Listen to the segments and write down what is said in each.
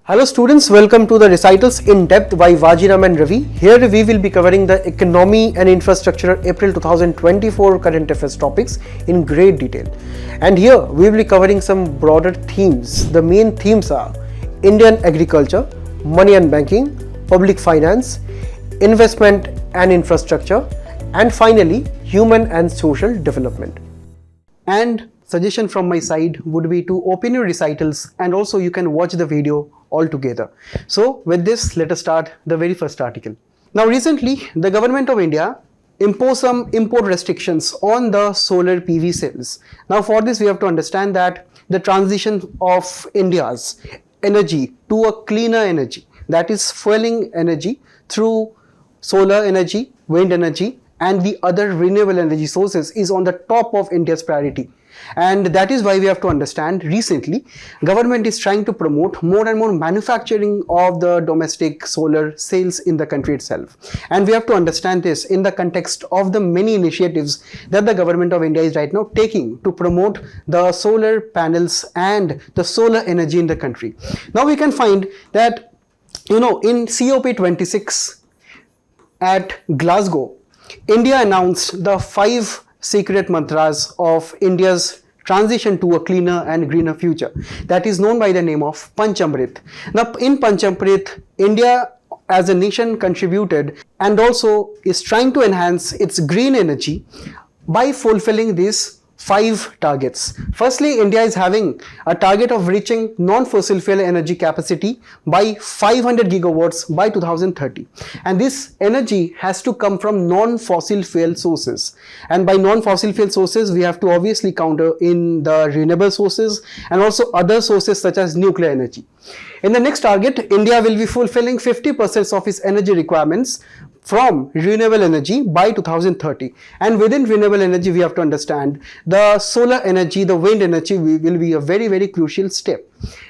Hello students, welcome to the Recitals in Depth by Vajiram Ravi. Here we will be covering the Economy and Infrastructure April 2024 current affairs topics in great detail. And here we will be covering some broader themes. The main themes are Indian agriculture, money and banking, public finance, investment and infrastructure, and finally human and social development. And suggestion from my side would be to open your recitals and also you can watch the video all together. So with this, let us start the very first article. Now recently the government of India imposed some import restrictions on the solar PV cells. Now for this we have to understand that the transition of India's energy to a cleaner energy, that is fueling energy through solar energy, wind energy and the other renewable energy sources is on the top of India's priority. And that is why we have to understand recently government is trying to promote more and more manufacturing of the domestic solar cells in the country itself. And we have to understand this in the context of the many initiatives that the government of India is right now taking to promote the solar panels and the solar energy in the country. Now we can find that, in COP26 at Glasgow, India announced the 5 secret mantras of India's transition to a cleaner and greener future, that is known by the name of Panchamrit. Now in Panchamrit, India as a nation contributed and also is trying to enhance its green energy by fulfilling these 5 targets. Firstly, India is having a target of reaching non-fossil fuel energy capacity by 500 gigawatts by 2030. And this energy has to come from non-fossil fuel sources. And by non-fossil fuel sources, we have to obviously counter in the renewable sources and also other sources such as nuclear energy. In the next target, India will be fulfilling 50% of its energy requirements from renewable energy by 2030. And within renewable energy, we have to understand the solar energy, the wind energy will be a very, very crucial step.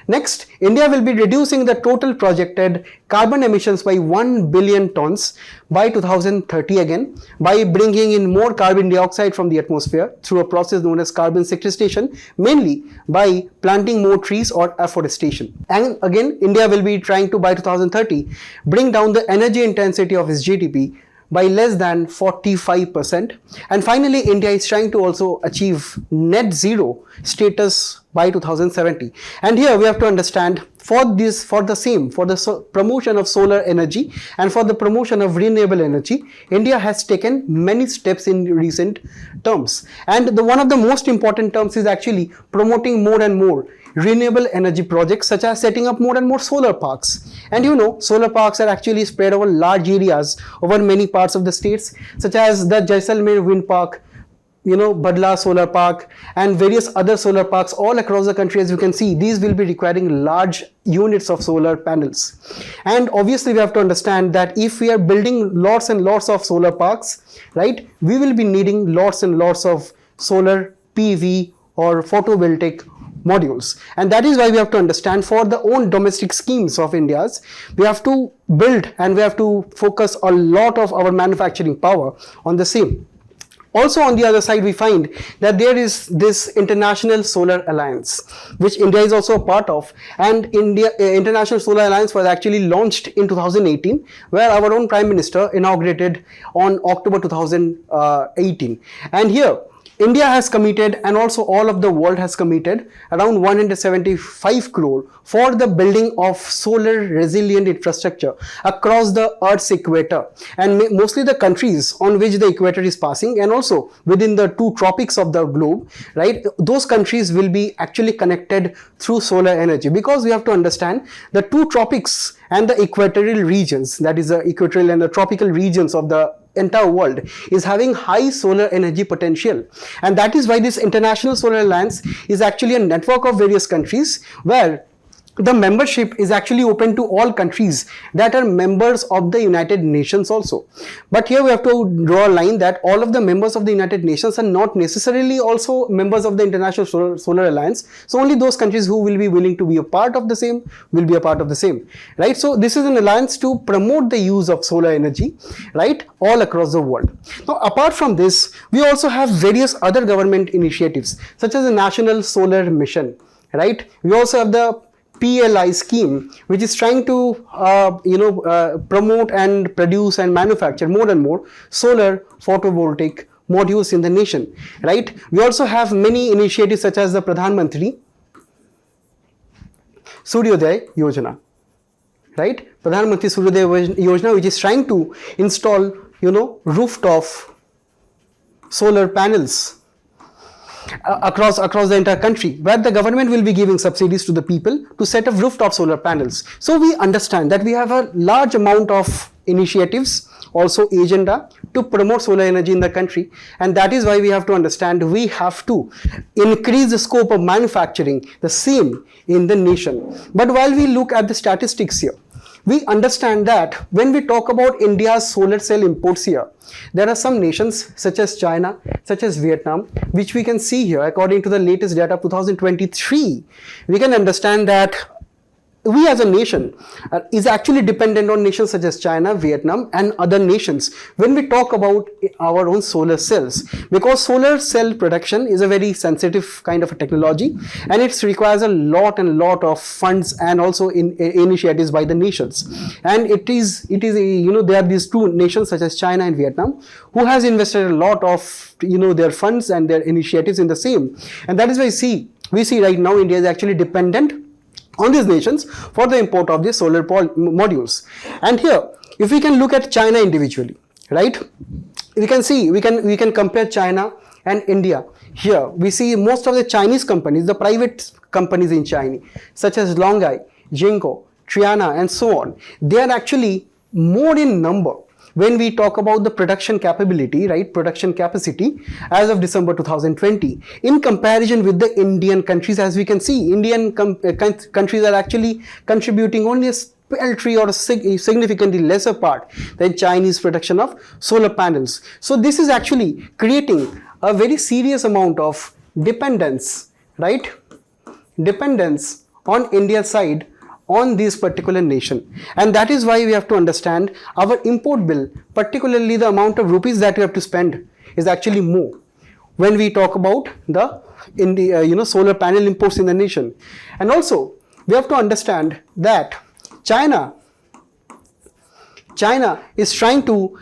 Next, India will be reducing the total projected carbon emissions by 1 billion tons by 2030 again by bringing in more carbon dioxide from the atmosphere through a process known as carbon sequestration, mainly by planting more trees or afforestation. And again, India will be trying to by 2030 bring down the energy intensity of its GDP by less than 45%. And finally, India is trying to also achieve net zero status by 2070. And here we have to understand for the promotion of solar energy and for the promotion of renewable energy, India has taken many steps in recent terms. And one of the most important terms is actually promoting more and more renewable energy projects, such as setting up more and more solar parks. And solar parks are actually spread over large areas over many parts of the states, such as the Jaisalmer Wind Park, Badla Solar Park and various other solar parks all across the country. As you can see, these will be requiring large units of solar panels. And obviously we have to understand that if we are building lots and lots of solar parks, right, we will be needing lots and lots of solar PV or photovoltaic modules. And that is why we have to understand for the own domestic schemes of India's, we have to build and we have to focus a lot of our manufacturing power on the same. Also on the other side, we find that there is this International Solar Alliance, which India is also a part of. And International Solar Alliance was actually launched in 2018, where our own Prime Minister inaugurated on October 2018. And here, India has committed and also all of the world has committed around 175 crore for the building of solar resilient infrastructure across the Earth's equator, and mostly the countries on which the equator is passing and also within the 2 tropics of the globe, right? Those countries will be actually connected through solar energy, because we have to understand the 2 tropics and the equatorial regions, that is the equatorial and the tropical regions of the entire world is having high solar energy potential. And that is why this International Solar Alliance is actually a network of various countries where the membership is actually open to all countries that are members of the United Nations also. But here we have to draw a line that all of the members of the United Nations are not necessarily also members of the International Solar Alliance. So only those countries who will be willing to be a part of the same will be a part of the same, right? So this is an alliance to promote the use of solar energy, right, all across the world. Now apart from this, we also have various other government initiatives such as the National Solar Mission, right? We also have the PLI scheme, which is trying to promote and produce and manufacture more and more solar photovoltaic modules in the nation, right? We also have many initiatives such as the Pradhan Mantri Suryodaya Yojana, right? Pradhan Mantri Suryodaya Yojana, which is trying to install, rooftop solar panels across the entire country, where the government will be giving subsidies to the people to set up rooftop solar panels. So we understand that we have a large amount of initiatives, also agenda to promote solar energy in the country, and that is why we have to understand we have to increase the scope of manufacturing the same in the nation. But while we look at the statistics here, we understand that when we talk about India's solar cell imports here, there are some nations such as China, such as Vietnam, which we can see here according to the latest data of 2023. We can understand that we as a nation is actually dependent on nations such as China, Vietnam and other nations when we talk about our own solar cells, because solar cell production is a very sensitive kind of a technology and it requires a lot of funds and also initiatives by the nations. And it is there are these two nations such as China and Vietnam who has invested a lot of their funds and their initiatives in the same, and that is why we see right now India is actually dependent on these nations for the import of these solar modules. And here, if we can look at China individually, right, we can see, we can compare China and India. Here, we see most of the Chinese companies, the private companies in China, such as Longai, Jinko, Triana, and so on, they are actually more in number when we talk about the production capability, right, production capacity as of December 2020, in comparison with the Indian countries. As we can see, Indian countries are actually contributing only a paltry or a significantly lesser part than Chinese production of solar panels. So this is actually creating a very serious amount of dependence, right, dependence on India's side on this particular nation. And that is why we have to understand our import bill, particularly the amount of rupees that we have to spend, is actually more when we talk about the solar panel imports in the nation. And also we have to understand that China is trying to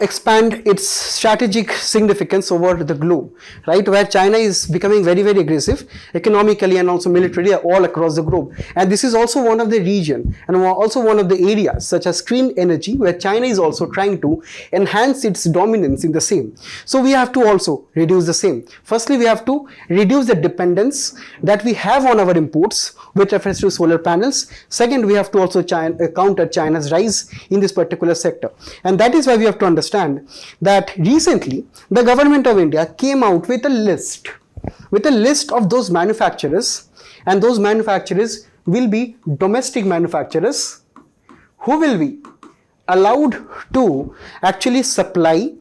expand its strategic significance over the globe, right, where China is becoming very aggressive economically and also militarily all across the globe. And this is also one of the region and also one of the areas such as clean energy, where China is also trying to enhance its dominance in the same. So we have to also reduce the same. Firstly, we have to reduce the dependence that we have on our imports with reference to solar panels. Second, we have to also counter China's rise in this particular sector. And that is why we have to understand that recently the government of India came out with a list of those manufacturers, and those manufacturers will be domestic manufacturers who will be allowed to actually supply,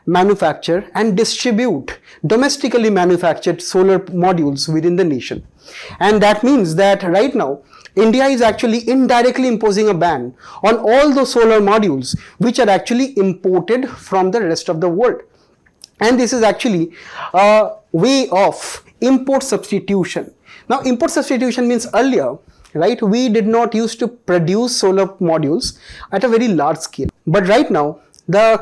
manufacture and distribute domestically manufactured solar modules within the nation. And that means that right now India is actually indirectly imposing a ban on all those solar modules which are actually imported from the rest of the world. And this is actually a way of import substitution. Now, import substitution means earlier, right, we did not used to produce solar modules at a very large scale. But right now, the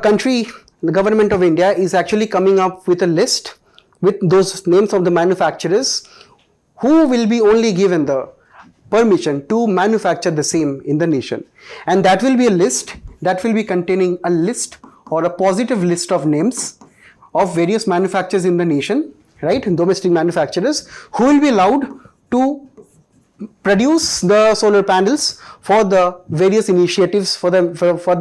government of India is actually coming up with a list with those names of the manufacturers who will be only given the permission to manufacture the same in the nation. And that will be a list that will be containing a list or a positive list of names of various manufacturers in the nation, right, domestic manufacturers who will be allowed to produce the solar panels for the various initiatives, for the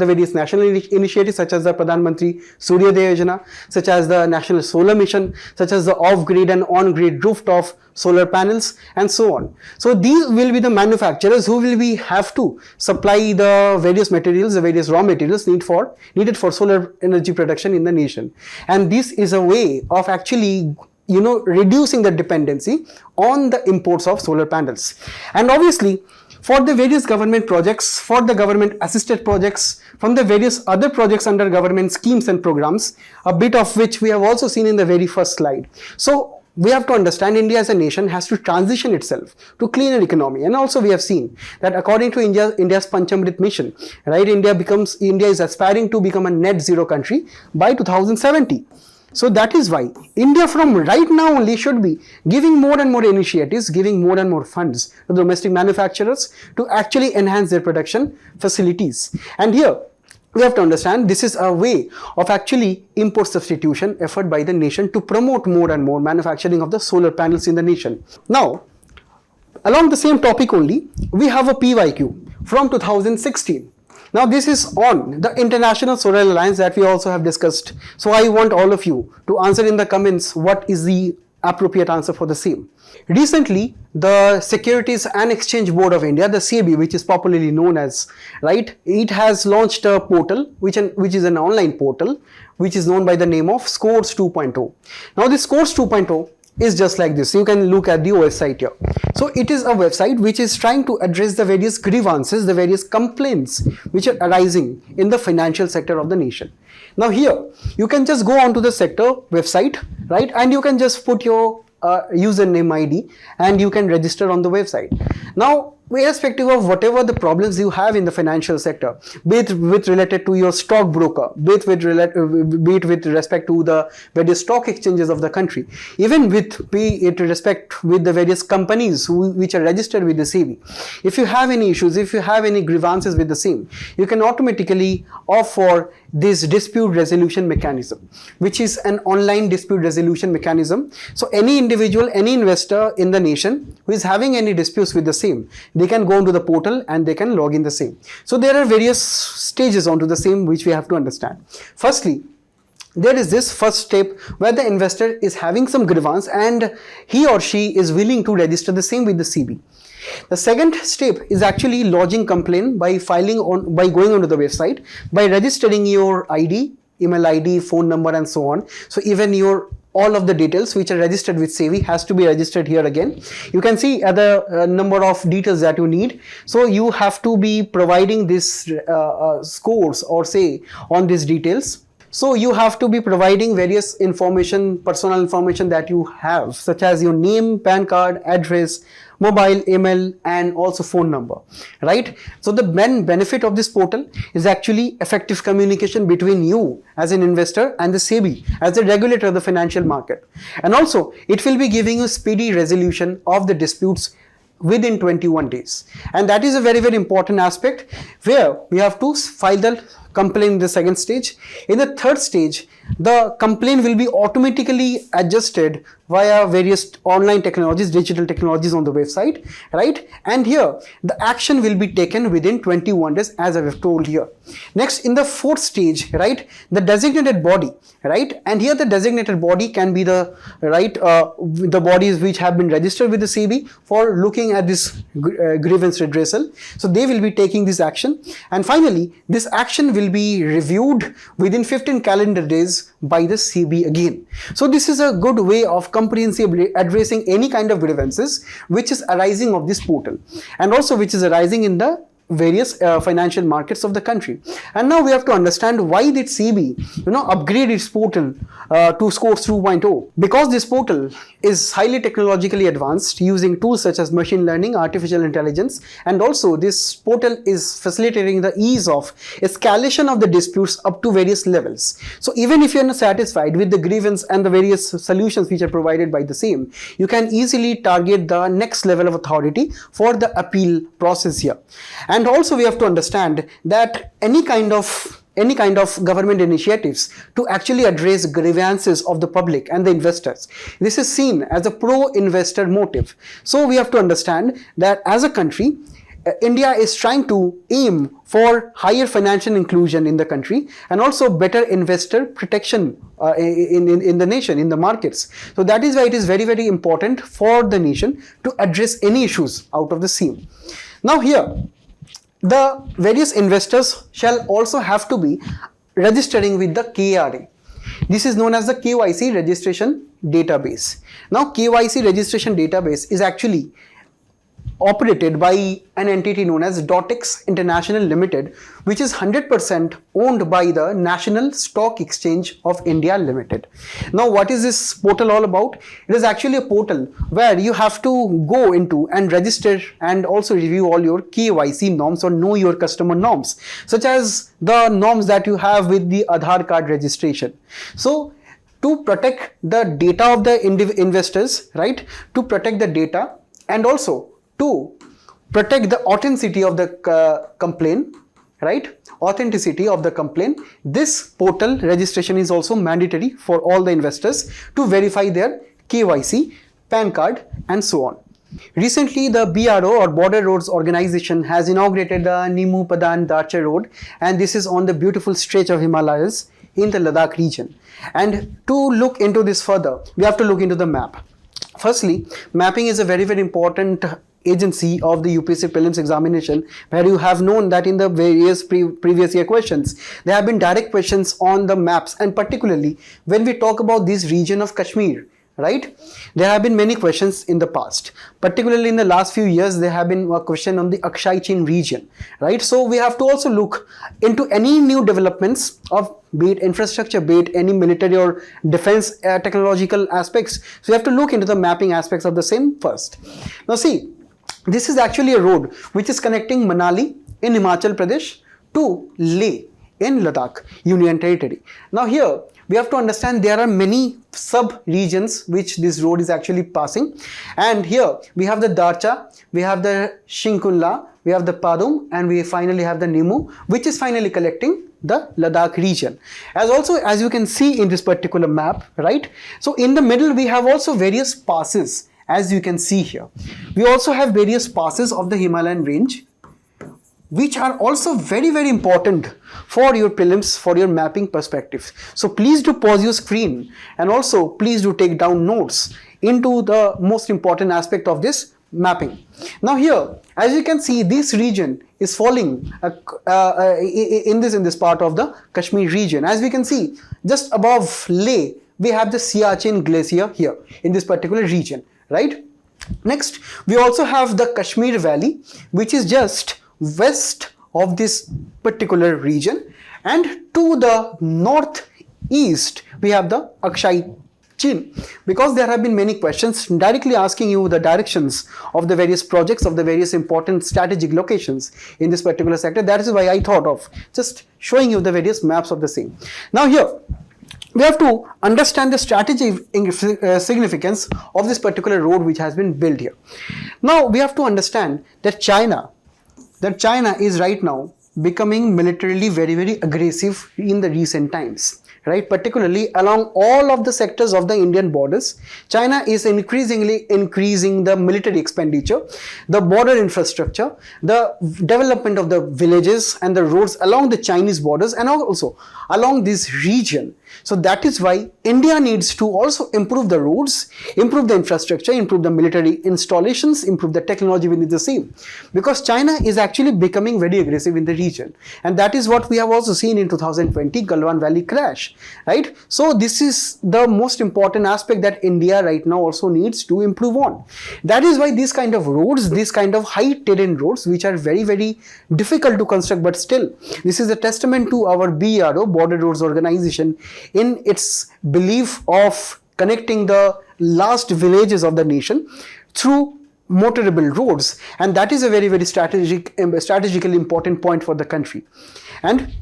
various national initiatives such as the Pradhan Mantri Suryodaya Yojana, such as the National Solar Mission, such as the off-grid and on-grid rooftop solar panels, and so on. So these will be the manufacturers who will have to supply the various materials, the various raw materials needed for solar energy production in the nation. And this is a way of actually reducing the dependency on the imports of solar panels. And obviously, for the various government projects, for the government assisted projects, from the various other projects under government schemes and programs, a bit of which we have also seen in the very first slide. So we have to understand India as a nation has to transition itself to cleaner economy. And also we have seen that according to India's Panchamrit mission, right, India is aspiring to become a net zero country by 2070. So that is why India from right now only should be giving more and more initiatives, giving more and more funds to domestic manufacturers to actually enhance their production facilities. And here we have to understand this is a way of actually import substitution effort by the nation to promote more and more manufacturing of the solar panels in the nation. Now, along the same topic only, we have a PYQ from 2016. Now this is on the International Solar Alliance that we also have discussed. So I want all of you to answer in the comments what is the appropriate answer for the same. Recently, the Securities and Exchange Board of India, the SEBI, which is popularly known as, right, it has launched a portal which is an online portal which is known by the name of Scores 2.0. Now this Scores 2.0 is just like this. You can look at the website here. So it is a website which is trying to address the various grievances, the various complaints which are arising in the financial sector of the nation. Now here, you can just go onto the sector website, right, and you can just put your username ID and you can register on the website. Now, irrespective of whatever the problems you have in the financial sector, be it with related to your stockbroker, be it with respect to the various stock exchanges of the country, even be it respect with the various companies which are registered with the SEBI. If you have any issues, if you have any grievances with the same, you can automatically opt for this dispute resolution mechanism, which is an online dispute resolution mechanism. So any individual, any investor in the nation who is having any disputes with the same, they can go into the portal and they can log in the same. So there are various stages onto the same which we have to understand. Firstly, there is this first step where the investor is having some grievance and he or she is willing to register the same with the SEBI. The second step is actually lodging complaint by going onto the website, by registering your ID, email ID, phone number and so on. So even all of the details which are registered with SEBI has to be registered here again. You can see the number of details that you need. So you have to be providing this scores or say on these details. So you have to be providing various information, personal information that you have, such as your name, PAN card, address, mobile, email, and also phone number, right? So the main benefit of this portal is actually effective communication between you as an investor and the SEBI as the regulator of the financial market. And also it will be giving you speedy resolution of the disputes within 21 days. And that is a very, very important aspect where we have to file the complaint in the second stage. In the third stage, the complaint will be automatically adjusted via various online technologies, digital technologies on the website, right? And here, the action will be taken within 21 days as I have told here. Next, in the fourth stage, right, the designated body, right? And here the designated body can be the, right, the bodies which have been registered with the SEBI for looking at this grievance redressal. So they will be taking this action. And finally, this action will be reviewed within 15 calendar days by the SEBI again. So this is a good way of comprehensively addressing any kind of grievances which is arising of this portal and also which is arising in the various financial markets of the country. And now we have to understand why did SEBI upgrade its portal to Scores 2.0. Because this portal is highly technologically advanced using tools such as machine learning, artificial intelligence, and also this portal is facilitating the ease of escalation of the disputes up to various levels. So even if you are not satisfied with the grievance and the various solutions which are provided by the same, you can easily target the next level of authority for the appeal process here. And also we have to understand that any kind of government initiatives to actually address grievances of the public and the investors, this is seen as a pro-investor motive. So we have to understand that as a country, India is trying to aim for higher financial inclusion in the country and also better investor protection in the nation, in the markets. So that is why it is very, very important for the nation to address any issues out of the same. Now here, the various investors shall also have to be registering with the KRA. This is known as the KYC registration database. Now KYC registration database is actually operated by an entity known as Dotex International Limited, which is 100% owned by the National Stock Exchange of India Limited. Now, what is this portal all about? It is actually a portal where you have to go into and register and also review all your KYC norms or know your customer norms, such as the norms that you have with the Aadhaar card registration. So, to protect the data of the investors, right? To protect the data and also to protect the authenticity of the complaint, right? Authenticity of the complaint. This portal registration is also mandatory for all the investors to verify their KYC, PAN card, and so on. Recently, the BRO or Border Roads Organization has inaugurated the Nimmu-Padam-Darcha road, and this is on the beautiful stretch of Himalayas in the Ladakh region. And to look into this further, we have to look into the map. Firstly, mapping is a very, very important agency of the UPSC Prelims examination, where you have known that in the various previous year questions, there have been direct questions on the maps, and particularly when we talk about this region of Kashmir, right? There have been many questions in the past, particularly in the last few years. There have been a question on the Akshay Chin region, right? So we have to also look into any new developments of, be it infrastructure, be it any military or defense technological aspects. So we have to look into the mapping aspects of the same first. Now see, this is actually a road which is connecting Manali in Himachal Pradesh to Leh in Ladakh Union Territory. Now here we have to understand there are many sub-regions which this road is actually passing, and here we have the Darcha, we have the Shrinkflation, we have the Padum, and we finally have the Nimmu, which is finally collecting the Ladakh region. As you can see in this particular map, right? So in the middle we have also various passes, as you can see here. We also have various passes of the Himalayan range, which are also very, very important for your prelims, for your mapping perspectives. So please do pause your screen, and also please do take down notes into the most important aspect of this mapping. Now here, as you can see, this region is falling in this part of the Kashmir region. As we can see, just above Leh, we have the Siachen Glacier here in this particular region, right? Next, we also have the Kashmir Valley, which is just west of this particular region, and to the northeast we have the Akshay Chin, because there have been many questions directly asking you the directions of the various projects of the various important strategic locations in this particular sector. That is why I thought of just showing you the various maps of the same. Now here we have to understand the strategic significance of this particular road which has been built here. Now we have to understand that China is right now becoming militarily very, very aggressive in the recent times, right? Particularly along all of the sectors of the Indian borders, China is increasingly increasing the military expenditure, the border infrastructure, the development of the villages and the roads along the Chinese borders and also along this region. So that is why India needs to also improve the roads, improve the infrastructure, improve the military installations, improve the technology within the same. Because China is actually becoming very aggressive in the region. And that is what we have also seen in 2020 Galwan Valley crash, right? So this is the most important aspect that India right now also needs to improve on. That is why these kind of roads, these kind of high terrain roads, which are very, very difficult to construct, but still, this is a testament to our BRO, Border Roads Organization, in its belief of connecting the last villages of the nation through motorable roads, and that is a very, very strategically important point for the country. And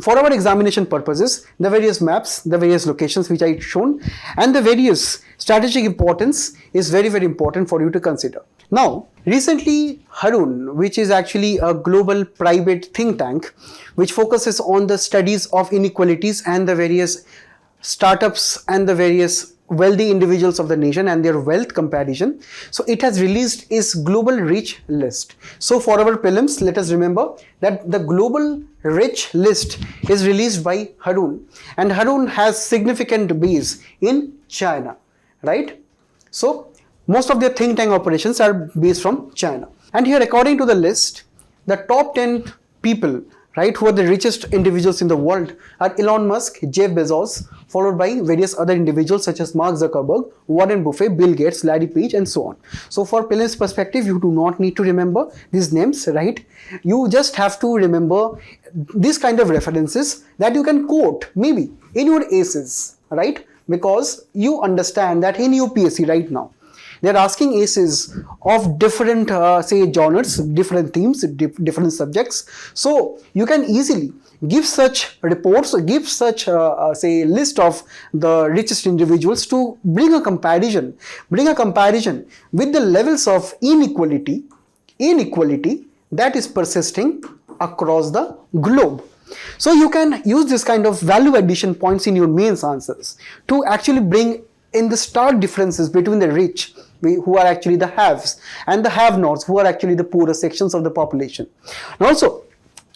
for our examination purposes, the various maps, the various locations which I shown, and the various strategic importance is very, very important for you to consider. Now, recently Hurun, which is actually a global private think tank which focuses on the studies of inequalities and the various startups and the various wealthy individuals of the nation and their wealth comparison. So it has released its global rich list. So for our prelims, let us remember that the global rich list is released by Hurun, and Hurun has significant base in China, right? So most of their think tank operations are based from China. And here, according to the list, the top 10 people right, who are the richest individuals in the world are Elon Musk, Jeff Bezos, followed by various other individuals such as Mark Zuckerberg, Warren Buffett, Bill Gates, Larry Page, and so on. So for prelims perspective, you do not need to remember these names, right? You just have to remember this kind of references that you can quote maybe in your ACEs, right? Because you understand that in UPSC right now, they're asking ACEs of different, say, genres, different themes, different subjects. So you can easily give such reports, give such, say, list of the richest individuals to bring a comparison with the levels of inequality that is persisting across the globe. So you can use this kind of value addition points in your mains answers to actually bring in the stark differences between the rich, who are actually the haves, and the have-nots, who are actually the poorer sections of the population. And also,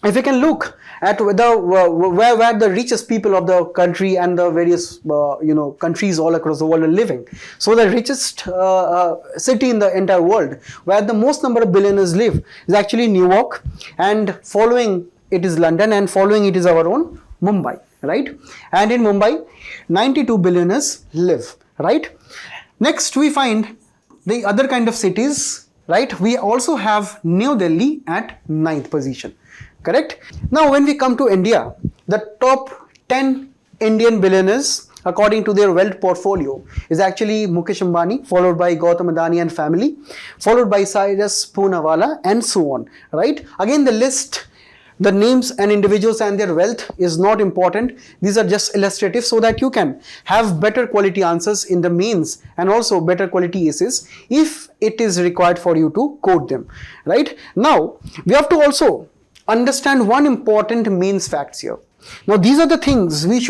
if you can look at where the richest people of the country and the various countries all across the world are living. So the richest city in the entire world, where the most number of billionaires live, is actually New York, and following it is London, and following it is our own Mumbai, right? And in Mumbai, 92 billionaires live, right? Next, we find the other kind of cities, right? We also have New Delhi at 9th position, correct? Now, when we come to India, the top 10 Indian billionaires according to their wealth portfolio is actually Mukesh Ambani, followed by Gautam Adani and family, followed by Cyrus Poonawalla, and so on, right? Again, the list, the names and individuals and their wealth is not important. These are just illustrative so that you can have better quality answers in the mains and also better quality essays if it is required for you to quote them, right? Now, we have to also understand one important mains facts here. Now, these are the things which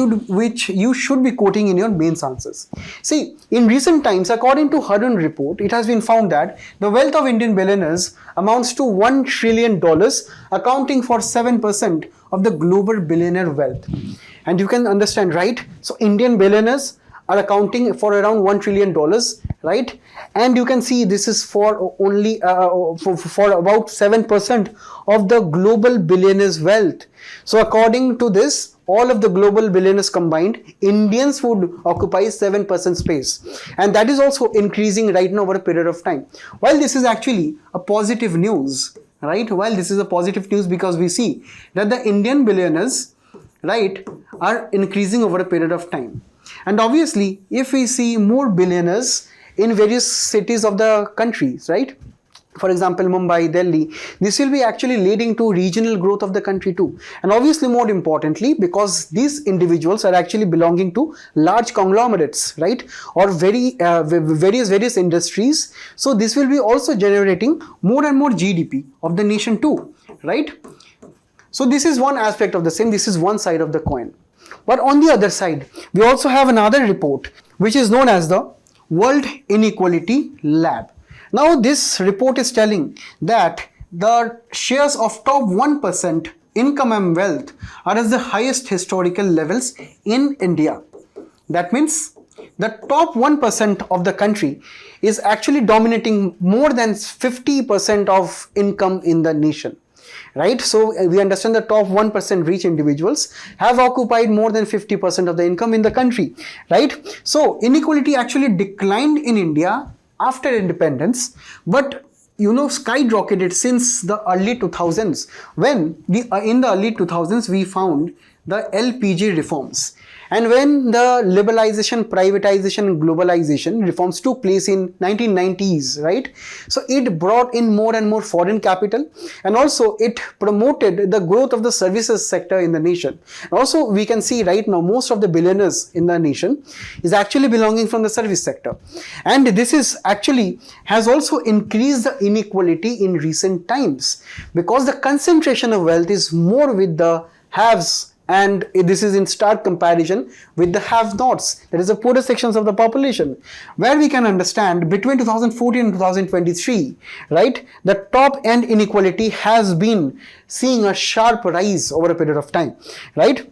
you should be quoting in your mains answers. See, in recent times, according to Hurun report, it has been found that the wealth of Indian billionaires amounts to $1 trillion, accounting for 7% of the global billionaire wealth. And you can understand, right? So, Indian billionaires are accounting for around $1 trillion, right? And you can see this is for only for about 7% of the global billionaires' wealth. So according to this, all of the global billionaires combined, Indians would occupy 7% space. And that is also increasing right now over a period of time. While this is actually a positive news, right? While this is a positive news because we see that the Indian billionaires, right, are increasing over a period of time. And obviously, if we see more billionaires in various cities of the countries, right? For example, Mumbai, Delhi, this will be actually leading to regional growth of the country too. And obviously, more importantly, because these individuals are actually belonging to large conglomerates, right? Or various industries. So this will be also generating more and more GDP of the nation too, right? So this is one aspect of the same. This is one side of the coin. But on the other side, we also have another report, which is known as the World Inequality Lab. Now, this report is telling that the shares of top 1% income and wealth are at the highest historical levels in India. That means the top 1% of the country is actually dominating more than 50% of income in the nation. Right? So we understand the top 1% rich individuals have occupied more than 50% of the income in the country. Right? So inequality actually declined in India after independence, but skyrocketed since the early 2000s, when in the early 2000s we found the LPG reforms. And when the liberalization, privatization, globalization reforms took place in 1990s, right? So it brought in more and more foreign capital, and also it promoted the growth of the services sector in the nation. Also, we can see right now most of the billionaires in the nation is actually belonging from the service sector. And this is actually has also increased the inequality in recent times, because the concentration of wealth is more with the haves, and this is in stark comparison with the have-nots, that is the poorer sections of the population, where we can understand between 2014 and 2023, right, the top end inequality has been seeing a sharp rise over a period of time, right?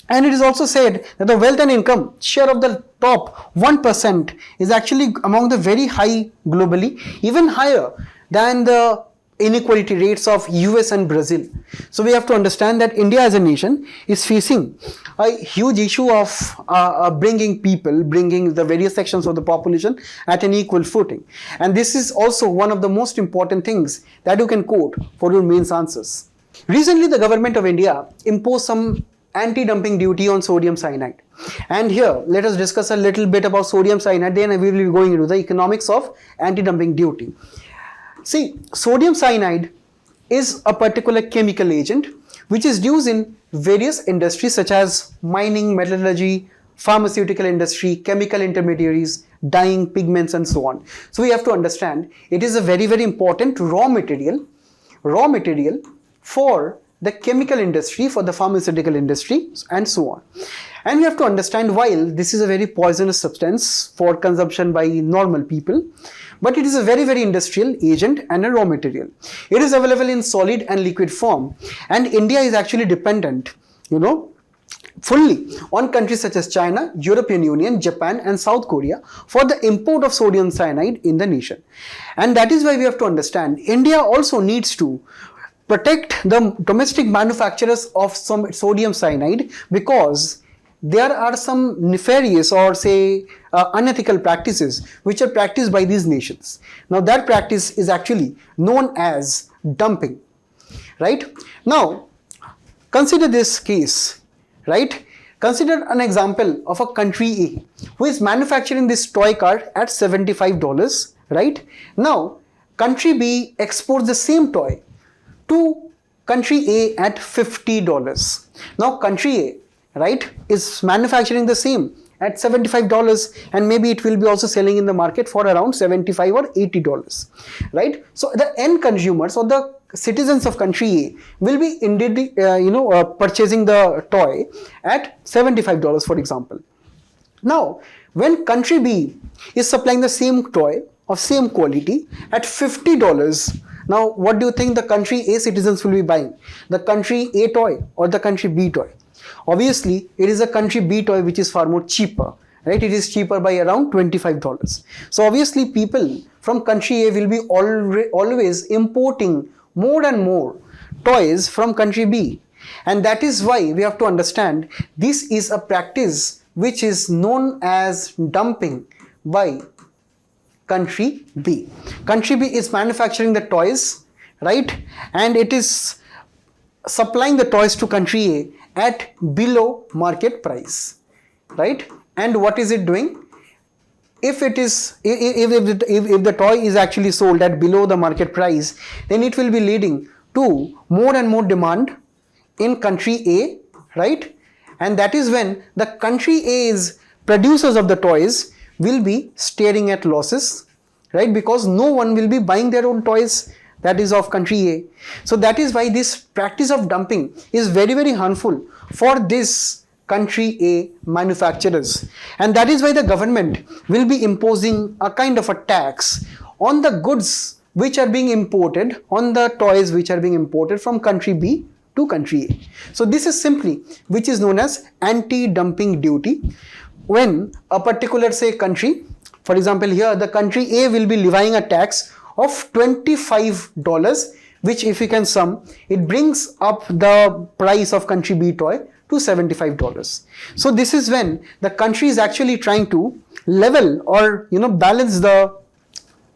And it is also said that the wealth and income share of the top 1% is actually among the very high globally, even higher than the inequality rates of US and Brazil. So we have to understand that India as a nation is facing a huge issue of bringing the various sections of the population at an equal footing. And this is also one of the most important things that you can quote for your mains answers. Recently, the government of India imposed some anti-dumping duty on sodium cyanide. And here, let us discuss a little bit about sodium cyanide, then we will be going into the economics of anti-dumping duty. See, sodium cyanide is a particular chemical agent which is used in various industries such as mining, metallurgy, pharmaceutical industry, chemical intermediaries, dyeing, pigments and so on. So we have to understand it is a very, very important raw material for the chemical industry, for the pharmaceutical industry and so on. And we have to understand, while this is a very poisonous substance for consumption by normal people, but it is a very, very industrial agent and a raw material. It is available in solid and liquid form, and India is actually dependent, fully on countries such as China, European Union, Japan and South Korea for the import of sodium cyanide in the nation. And that is why we have to understand India also needs to protect the domestic manufacturers of some sodium cyanide, because there are some nefarious or say unethical practices which are practiced by these nations. Now that practice is actually known as dumping, right? Now consider this case, right? Consider an example of a country A who is manufacturing this toy car at $75, right? Now country B exports the same toy to country A at $50. Now country A, right, is manufacturing the same at $75, and maybe it will be also selling in the market for around $75 or $80, right? So the end consumers or the citizens of country A will be indeed purchasing the toy at $75, for example. Now when country B is supplying the same toy of same quality at $50, now what do you think the country A citizens will be buying? The country A toy or the country B toy? Obviously, it is a country B toy which is far more cheaper, right? It is cheaper by around $25. So obviously people from country A will be always importing more and more toys from country B. And that is why we have to understand this is a practice which is known as dumping by country B. Country B is manufacturing the toys, right? And it is supplying the toys to country A at below market price, right? And what is it doing? If the toy is actually sold at below the market price, then it will be leading to more and more demand in country A, right? And that is when the country A's producers of the toys will be staring at losses, right? Because no one will be buying their own toys that is of country A. So that is why this practice of dumping is very, very harmful for this country A manufacturers. And that is why the government will be imposing a kind of a tax on the goods which are being imported, on the toys which are being imported from country B to country A. So this is simply which is known as anti-dumping duty. When a particular say country, for example here the country A will be levying a tax of $25, which if you can sum, it brings up the price of country B toy to $75. So this is when the country is actually trying to level or balance the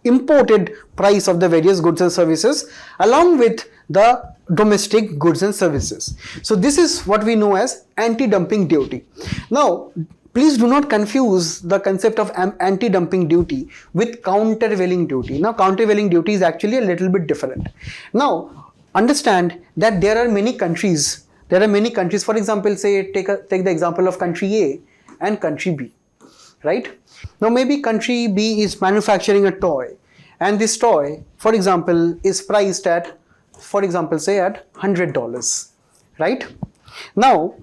imported price of the various goods and services along with the domestic goods and services. So this is what we know as anti-dumping duty. Now please do not confuse the concept of anti-dumping duty with countervailing duty. Now countervailing duty is actually a little bit different. Now understand that there are many countries, for example say take the example of country A and country B, right? Now maybe country B is manufacturing a toy, and this toy for example is priced at, for example say at $100, right? Now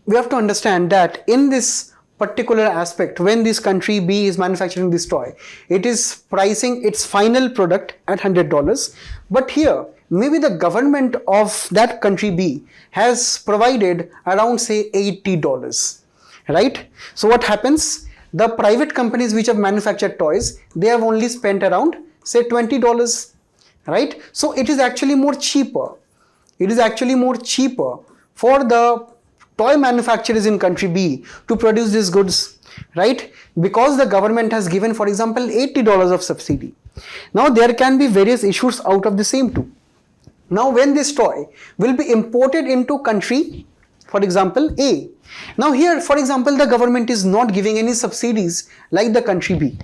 we have to understand that in this particular aspect, when this country B is manufacturing this toy, it is pricing its final product at $100, but here maybe the government of that country B has provided around say $80, right? So what happens? The private companies which have manufactured toys, they have only spent around say $20, right? So it is actually more cheaper. It is actually more cheaper for the toy manufacturers in country B to produce these goods, right? Because the government has given, for example, $80 of subsidy. Now there can be various issues out of the same too. Now when this toy will be imported into country, for example, A. Now here, for example, the government is not giving any subsidies like the country B.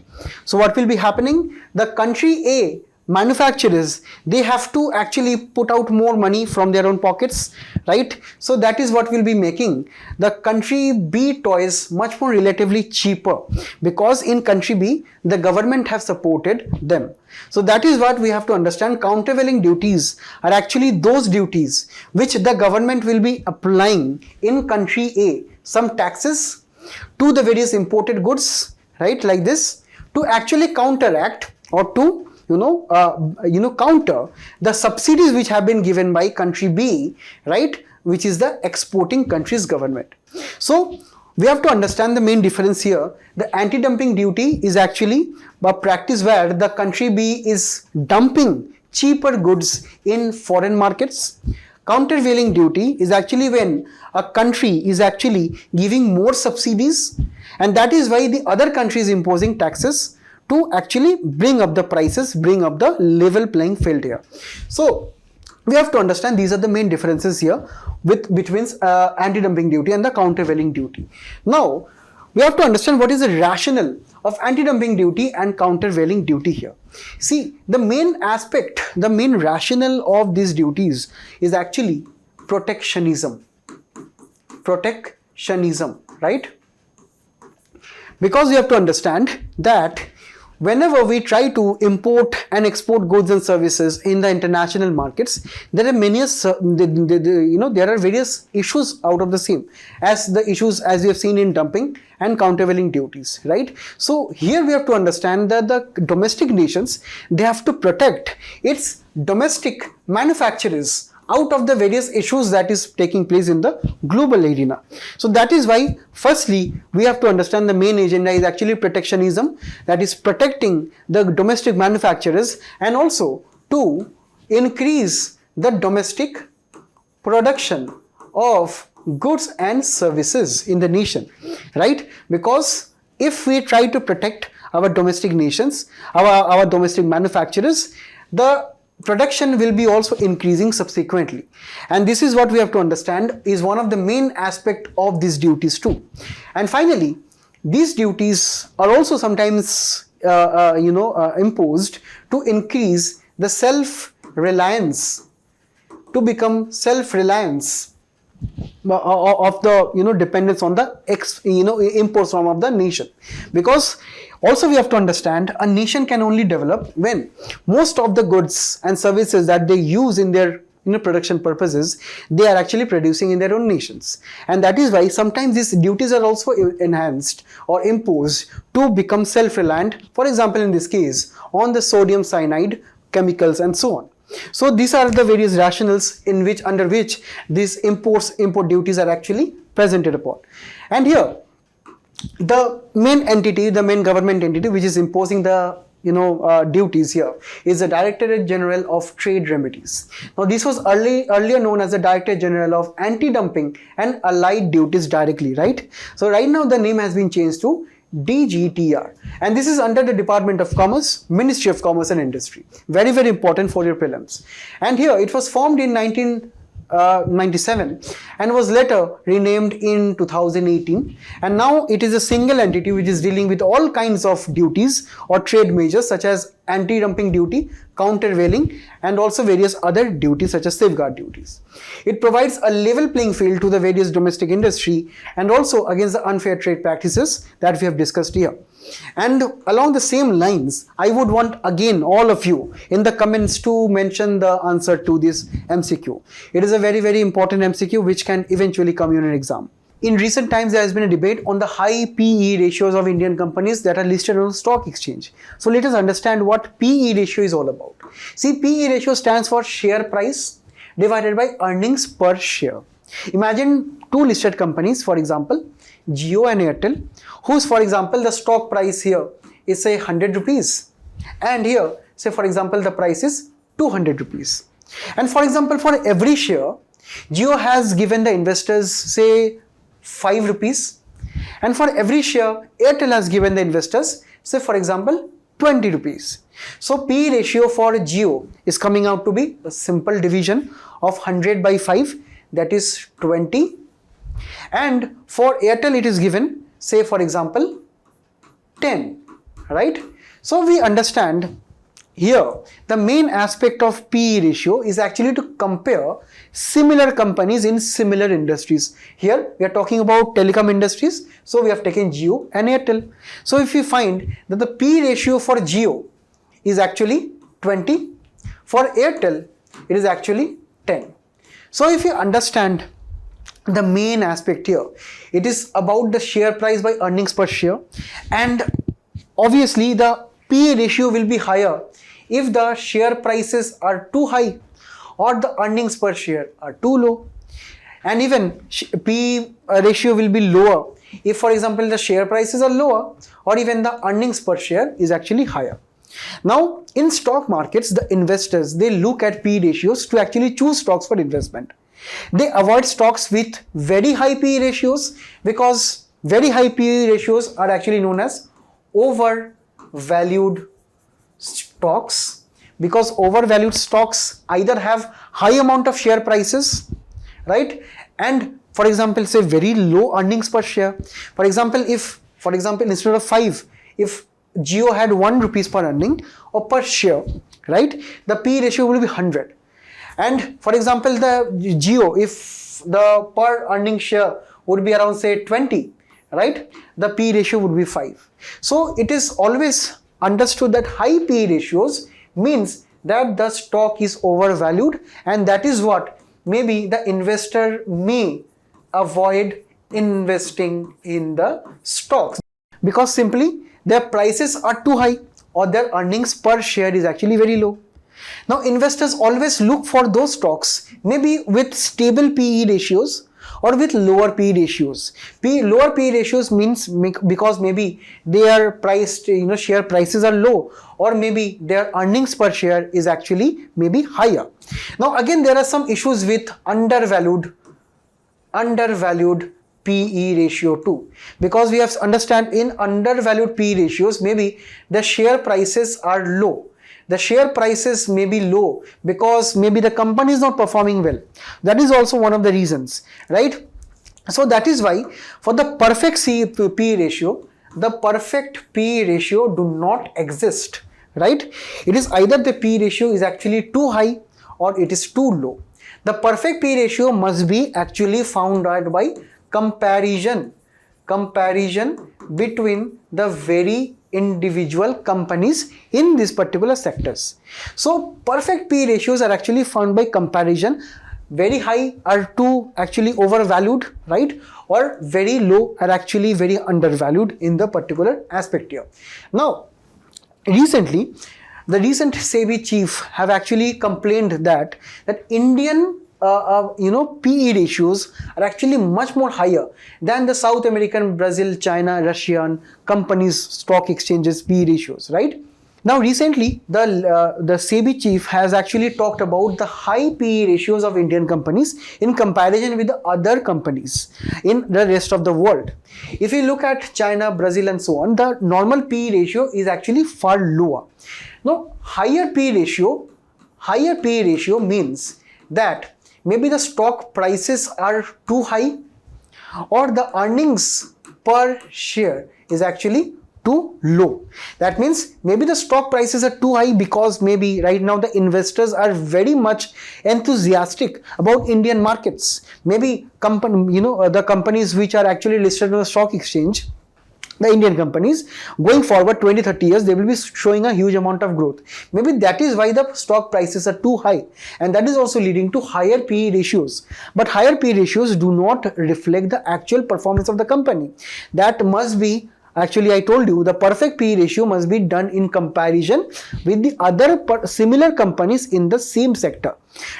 So what will be happening? The country A manufacturers, they have to actually put out more money from their own pockets, right? So that is what will be making the country B toys much more relatively cheaper, because in country B the government have supported them. So that is what we have to understand. Countervailing duties are actually those duties which the government will be applying in country A, some taxes to the various imported goods, right, like this, to actually counteract or to counter the subsidies which have been given by country B, right, which is the exporting country's government. So we have to understand the main difference here. The anti-dumping duty is actually a practice where the country B is dumping cheaper goods in foreign markets. Countervailing duty is actually when a country is actually giving more subsidies, and that is why the other country is imposing taxes to actually bring up the prices, bring up the level playing field here. So we have to understand these are the main differences here between anti-dumping duty and the countervailing duty. Now we have to understand what is the rationale of anti-dumping duty and countervailing duty here. See, the main aspect, the main rationale of these duties is actually protectionism. Protectionism, right? Because you have to understand that whenever we try to import and export goods and services in the international markets, there are there are various issues out of the same, as the issues as we have seen in dumping and countervailing duties, right? So here we have to understand that the domestic nations, they have to protect its domestic manufacturers out of the various issues that is taking place in the global arena. So that is why, firstly, we have to understand the main agenda is actually protectionism, that is protecting the domestic manufacturers and also to increase the domestic production of goods and services in the nation, right? Because if we try to protect our domestic nations, our domestic manufacturers, the production will be also increasing subsequently, and this is what we have to understand is one of the main aspect of these duties too. And finally, these duties are also sometimes imposed to increase the self-reliance, to become self-reliance of the dependence on the imports from of the nation. Because also we have to understand a nation can only develop when most of the goods and services that they use in their production purposes, they are actually producing in their own nations. And that is why sometimes these duties are also enhanced or imposed to become self-reliant, for example in this case on the sodium cyanide chemicals and so on. So these are the various rationales under which these import duties are actually presented upon. And here the main entity, the main government entity which is imposing the duties here is the Directorate General of Trade Remedies. Now this was earlier known as the Directorate General of Anti-Dumping and Allied Duties directly, right? So right now the name has been changed to DGTR, and this is under the Department of Commerce, Ministry of Commerce and Industry. Very, very important for your prelims. And here it was formed in 1997 and was later renamed in 2018, and now it is a single entity which is dealing with all kinds of duties or trade measures such as anti-dumping duty, countervailing, and also various other duties such as safeguard duties. It provides a level playing field to the various domestic industry and also against the unfair trade practices that we have discussed here. And along the same lines, I would want again all of you in the comments to mention the answer to this MCQ. It is a very, very important MCQ which can eventually come in an exam. In recent times, there has been a debate on the high PE ratios of Indian companies that are listed on the stock exchange. So let us understand what PE ratio is all about. See, PE ratio stands for share price divided by earnings per share. Imagine two listed companies, for example, Jio and Airtel, whose, for example, the stock price here is say 100 rupees, and here say for example the price is 200 rupees. And for example, for every share, Jio has given the investors say 5 rupees, and for every share, Airtel has given the investors say for example 20 rupees. So P ratio for Jio is coming out to be a simple division of 100 by 5, that is 20, and for Airtel it is given say for example 10, right? So we understand here the main aspect of PE ratio is actually to compare similar companies in similar industries. Here we are talking about telecom industries, so we have taken Jio and Airtel. So if we find that the PE ratio for Jio is actually 20, for Airtel it is actually 10. So if you understand the main aspect here, it is about the share price by earnings per share, and obviously the PE ratio will be higher if the share prices are too high or the earnings per share are too low, and even PE ratio will be lower if for example the share prices are lower or even the earnings per share is actually higher. Now in stock markets, the investors, they look at PE ratios to actually choose stocks for investment. They avoid stocks with very high PE ratios because very high PE ratios are actually known as overvalued stocks, because overvalued stocks either have high amount of share prices, right, and for example say very low earnings per share. For example, if instead of 5, if Jio had 1 rupees per earning or per share, right, the PE ratio will be 100. And for example, the Jio, if the per earning share would be around say 20, right, the PE ratio would be 5. So it is always understood that high PE ratios means that the stock is overvalued, and that is what maybe the investor may avoid investing in the stocks, because simply their prices are too high or their earnings per share is actually very low. Now investors always look for those stocks maybe with stable PE ratios or with lower PE ratios. Lower PE ratios means because maybe their priced, share prices are low, or maybe their earnings per share is actually maybe higher. Now again, there are some issues with undervalued PE ratio too, because we have to understand in undervalued PE ratios, maybe the share prices are low. The share prices may be low because maybe the company is not performing well. That is also one of the reasons, right? So that is why for the perfect PE ratio, the perfect PE ratio do not exist, right? It is either the PE ratio is actually too high or it is too low. The perfect PE ratio must be actually found out by comparison between the very individual companies in these particular sectors. So perfect PE ratios are actually found by comparison. Very high are too actually overvalued, right, or very low are actually very undervalued in the particular aspect here. Now recently, the recent SEBI chief have actually complained that Indian PE ratios are actually much more higher than the South American, Brazil, China, Russian companies, stock exchanges PE ratios, right? Now recently, the SEBI chief has actually talked about the high PE ratios of Indian companies in comparison with the other companies in the rest of the world. If you look at China, Brazil and so on, the normal PE ratio is actually far lower. Now higher PE ratio means that maybe the stock prices are too high or the earnings per share is actually too low. That means maybe the stock prices are too high because maybe right now the investors are very much enthusiastic about Indian markets. Maybe the companies which are actually listed on the stock exchange, the Indian companies, going forward 20-30 years, they will be showing a huge amount of growth. Maybe that is why the stock prices are too high, and that is also leading to higher PE ratios. But higher PE ratios do not reflect the actual performance of the company. That must be, actually I told you, the perfect PE ratio must be done in comparison with the other similar companies in the same sector,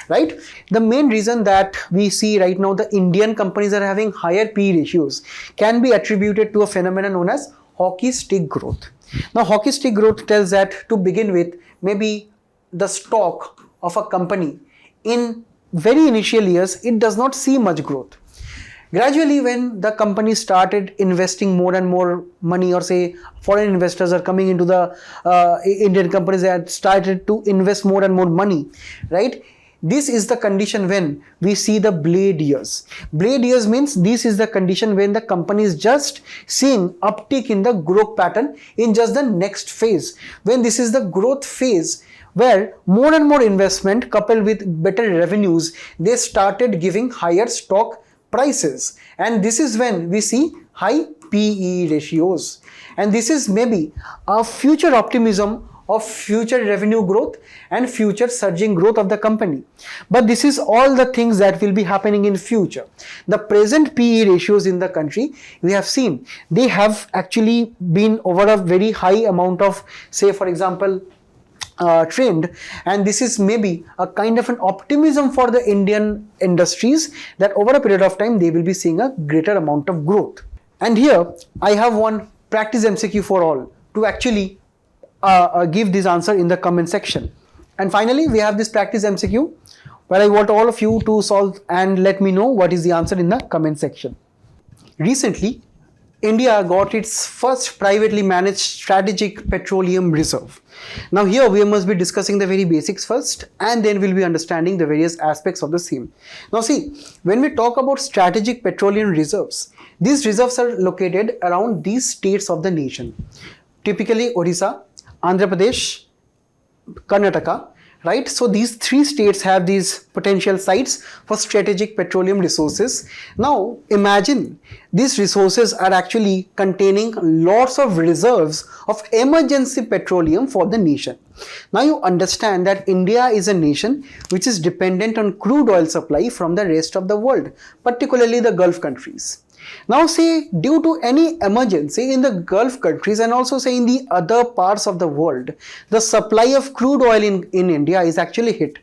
right? The main reason that we see right now the Indian companies are having higher PE ratios can be attributed to a phenomenon known as hockey stick growth. Now hockey stick growth tells that to begin with, maybe the stock of a company in very initial years, it does not see much growth. Gradually, when the company started investing more and more money, or say foreign investors are coming into the Indian companies that started to invest more and more money, right? This is the condition when we see the blade years. Blade years means this is the condition when the company is just seeing uptick in the growth pattern in just the next phase. When this is the growth phase, where more and more investment coupled with better revenues, they started giving higher stock prices, and this is when we see high PE ratios, and this is maybe a future optimism of future revenue growth and future surging growth of the company. But this is all the things that will be happening in future. The present PE ratios in the country, we have seen they have actually been over a very high amount of, say for example, trend, and this is maybe a kind of an optimism for the Indian industries that over a period of time they will be seeing a greater amount of growth. And here I have one practice MCQ for all to actually give this answer in the comment section. And finally, we have this practice MCQ where I want all of you to solve and let me know what is the answer in the comment section. Recently, India got its first privately managed strategic petroleum reserve. Now here we must be discussing the very basics first, and then we'll be understanding the various aspects of the same. Now see, when we talk about strategic petroleum reserves, these reserves are located around these states of the nation. Typically Odisha, Andhra Pradesh, Karnataka, right? So these three states have these potential sites for strategic petroleum resources. Now imagine these resources are actually containing lots of reserves of emergency petroleum for the nation. Now you understand that India is a nation which is dependent on crude oil supply from the rest of the world, particularly the Gulf countries. Now say due to any emergency in the Gulf countries and also say in the other parts of the world, the supply of crude oil in India is actually hit.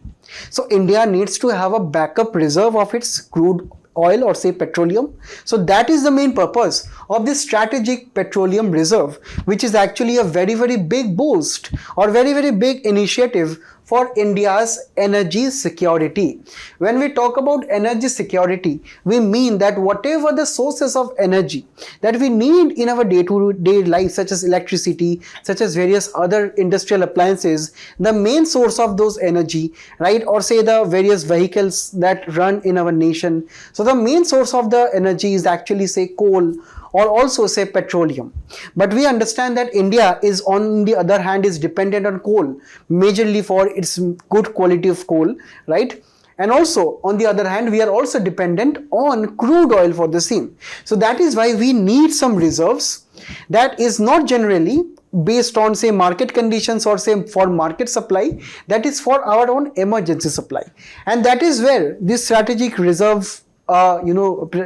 So India needs to have a backup reserve of its crude oil or say petroleum. So that is the main purpose of this strategic petroleum reserve, which is actually a very, very big boost or very, very big initiative for India's energy security. When we talk about energy security, we mean that whatever the sources of energy that we need in our day-to-day life, such as electricity, such as various other industrial appliances, the main source of those energy, right, or say the various vehicles that run in our nation. So the main source of the energy is actually say coal, or also say petroleum. But we understand that India is on the other hand is dependent on coal majorly for its good quality of coal, right? And also on the other hand we are also dependent on crude oil for the same. So that is why we need some reserves that is not generally based on say market conditions or say for market supply, that is for our own emergency supply. And that is where this strategic reserve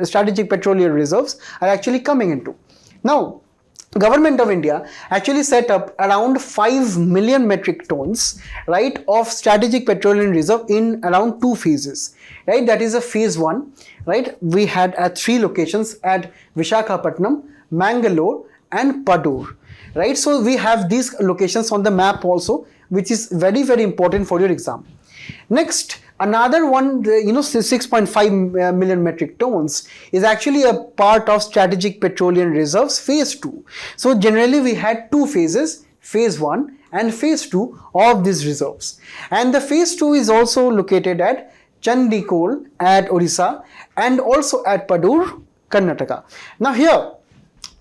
strategic petroleum reserves are actually coming into. Now, Government of India actually set up around 5 million metric tons, right, of strategic petroleum reserve in around 2 phases, right? That is a phase 1, right? We had at 3 locations at Visakhapatnam, Mangalore and Padur, right? So we have these locations on the map also, which is very, very important for your exam. Next, another one, 6.5 million metric tons is actually a part of strategic petroleum reserves phase 2. So generally we had 2 phases, phase 1 and phase 2 of these reserves. And the phase 2 is also located at Chandikol at Odisha and also at Padur, Karnataka. Now here,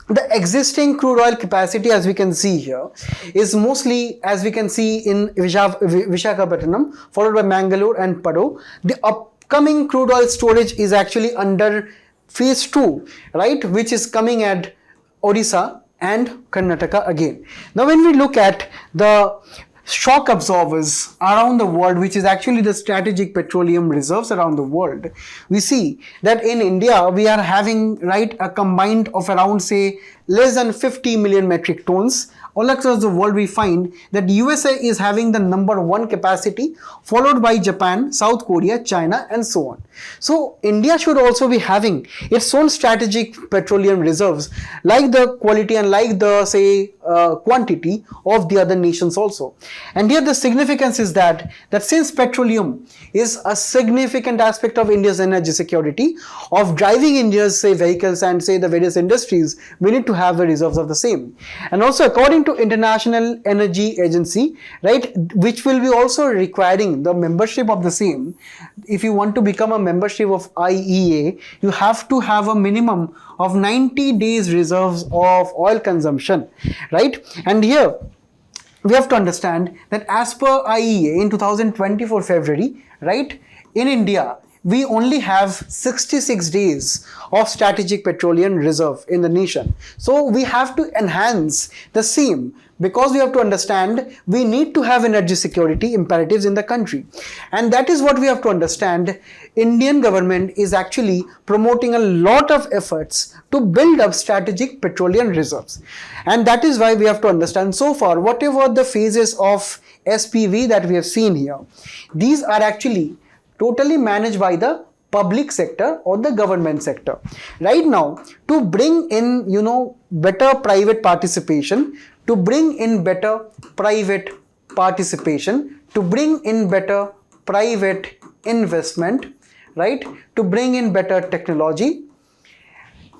the existing crude oil capacity, as we can see here, is mostly, as we can see in Visakhapatnam, followed by Mangalore and Padur. The upcoming crude oil storage is actually under phase 2, right, which is coming at Odisha and Karnataka again. Now when we look at the shock absorbers around the world, which is actually the strategic petroleum reserves around the world, we see that in India we are having, right, a combined of around say less than 50 million metric tons. All across the world we find that USA is having the number 1 capacity, followed by Japan, South Korea, China and so on. So India should also be having its own strategic petroleum reserves, like the quality and like the say quantity of the other nations also. And here the significance is that since petroleum is a significant aspect of India's energy security, of driving India's say vehicles and say the various industries, we need to have the reserves of the same. And also according to International Energy Agency, right, which will be also requiring the membership of the same. If you want to become a membership of IEA, you have to have a minimum of 90 days reserves of oil consumption, right? And here we have to understand that as per IEA in 2024 February, right, in India, we only have 66 days of strategic petroleum reserve in the nation. So we have to enhance the same, because we have to understand we need to have energy security imperatives in the country. And that is what we have to understand. Indian government is actually promoting a lot of efforts to build up strategic petroleum reserves. And that is why we have to understand so far whatever the phases of SPV that we have seen here, these are actually totally managed by the public sector or the government sector. Right now, to bring in, better private participation, to bring in better private participation, to bring in better private investment, right, to bring in better technology,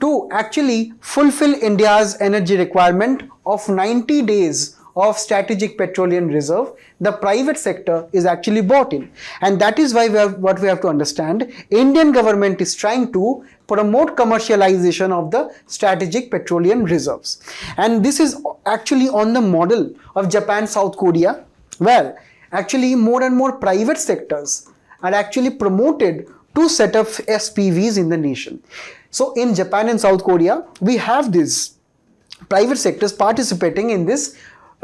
to actually fulfill India's energy requirement of 90 days of strategic petroleum reserve, the private sector is actually bought in. And that is why what we have to understand, Indian government is trying to promote commercialization of the strategic petroleum reserves. And this is actually on the model of Japan, South Korea, where actually more and more private sectors are actually promoted to set up SPVs in the nation. So in Japan and South Korea, we have these private sectors participating in this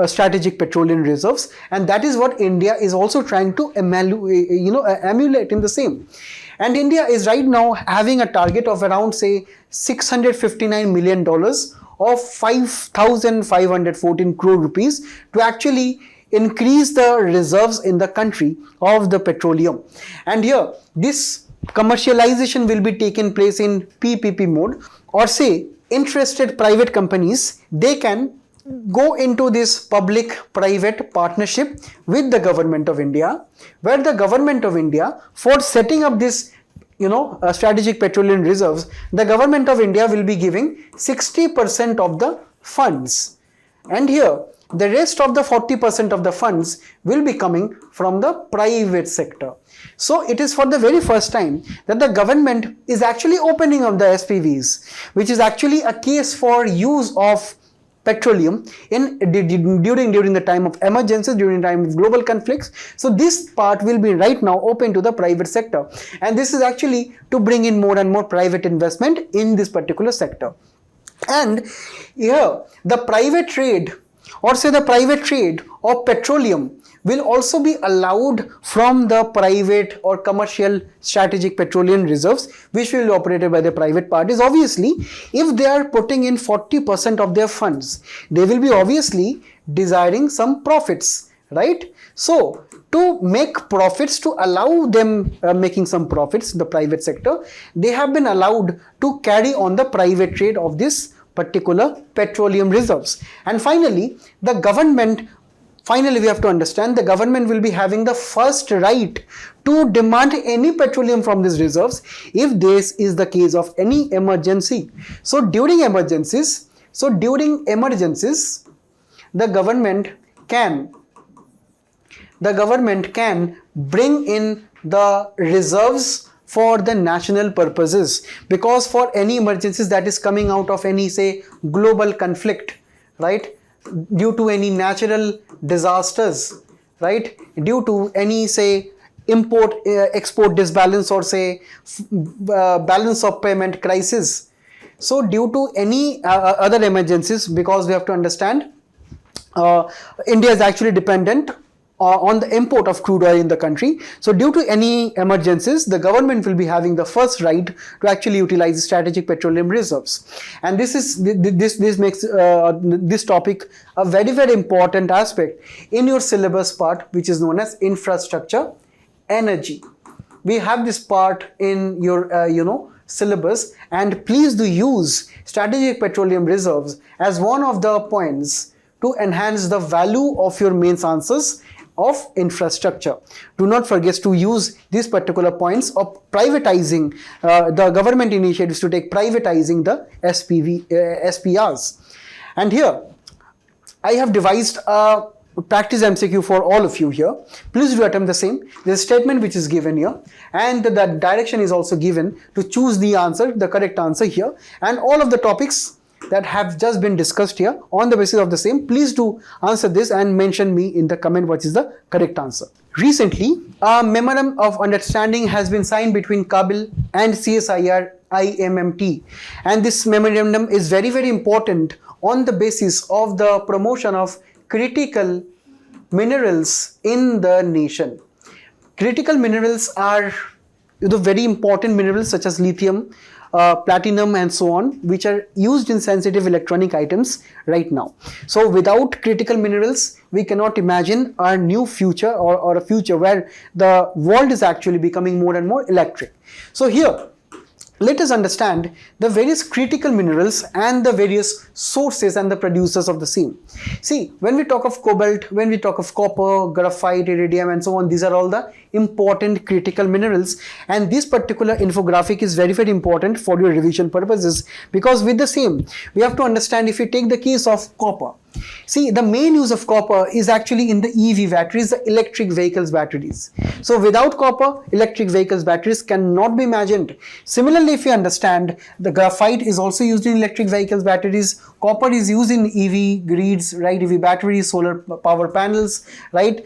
strategic petroleum reserves, and that is what India is also trying to emulate in the same. And India is right now having a target of around say $659 million of 5,514 crore rupees to actually increase the reserves in the country of the petroleum. And here this commercialization will be taken place in PPP mode, or say interested private companies, they can go into this public-private partnership with the government of India, where the government of India, for setting up this strategic petroleum reserves, the government of India will be giving 60% of the funds. And here the rest of the 40% of the funds will be coming from the private sector. So it is for the very first time that the government is actually opening up the SPVs, which is actually a case for use of petroleum during the time of emergencies, during the time of global conflicts. So this part will be right now open to the private sector, and this is actually to bring in more and more private investment in this particular sector. And here the private trade, or say the private trade of petroleum, will also be allowed from the private or commercial strategic petroleum reserves, which will be operated by the private parties. Obviously, if they are putting in 40% of their funds, they will be obviously desiring some profits, right? So to make profits, to allow them making some profits, the private sector, they have been allowed to carry on the private trade of this particular petroleum reserves. And finally, the government, we have to understand, the government will be having the first right to demand any petroleum from these reserves if this is the case of any emergency. So during emergencies, the government can bring in the reserves for the national purposes, because for any emergencies that is coming out of any say global conflict, right, due to any natural disasters, right, due to any say import-export disbalance, or say balance of payment crisis. So due to any other emergencies, because we have to understand India is actually dependent on the import of crude oil in the country. So due to any emergencies, the government will be having the first right to actually utilize strategic petroleum reserves. And this makes this topic a very, very important aspect in your syllabus part, which is known as infrastructure energy. We have this part in your syllabus, and please do use strategic petroleum reserves as one of the points to enhance the value of your mains answers of infrastructure. Do not forget to use these particular points of privatizing the government initiatives to take privatizing the SPRs. And here I have devised a practice MCQ for all of you here. Please do attempt the same. There's a statement which is given here, and the direction is also given to choose the answer, the correct answer here, and all of the topics that have just been discussed here. On the basis of the same, please do answer this and mention me in the comment what is the correct answer. Recently, a memorandum of understanding has been signed between KABIL and CSIR-IMMT, and this memorandum is very, very important on the basis of the promotion of critical minerals in the nation. Critical minerals are the very important minerals such as lithium, platinum and so on, which are used in sensitive electronic items right now. So without critical minerals, we cannot imagine our new future or a future where the world is actually becoming more and more electric. So here, let us understand the various critical minerals and the various sources and the producers of the same. See, when we talk of cobalt, when we talk of copper, graphite, iridium and so on, these are all the important critical minerals, and this particular infographic is very, very important for your revision purposes, because with the same, we have to understand if we take the case of copper. See, the main use of copper is actually in the EV batteries, the electric vehicles batteries. So without copper, electric vehicles batteries cannot be imagined. Similarly, if you understand, the graphite is also used in electric vehicles batteries, copper is used in EV grids, right? EV batteries, solar power panels, right?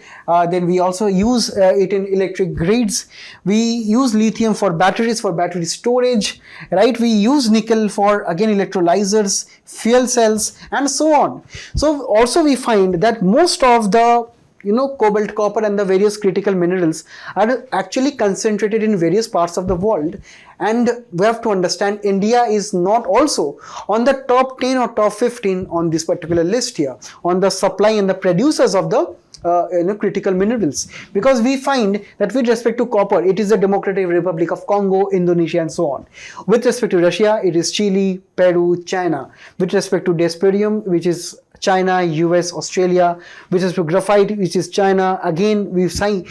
Then we also use it in electric grids. We use lithium for batteries, for battery storage, right? We use nickel for, again, electrolyzers, fuel cells and so on. So also we find that most of the cobalt, copper and the various critical minerals are actually concentrated in various parts of the world, and we have to understand India is not also on the top 10 or top 15 on this particular list here on the supply and the producers of the critical minerals, because we find that with respect to copper, it is the Democratic Republic of Congo, Indonesia and so on. With respect to Russia, it is Chile, Peru, China. With respect to dysprosium, which is China, US, Australia. With respect to graphite, which is China, again we see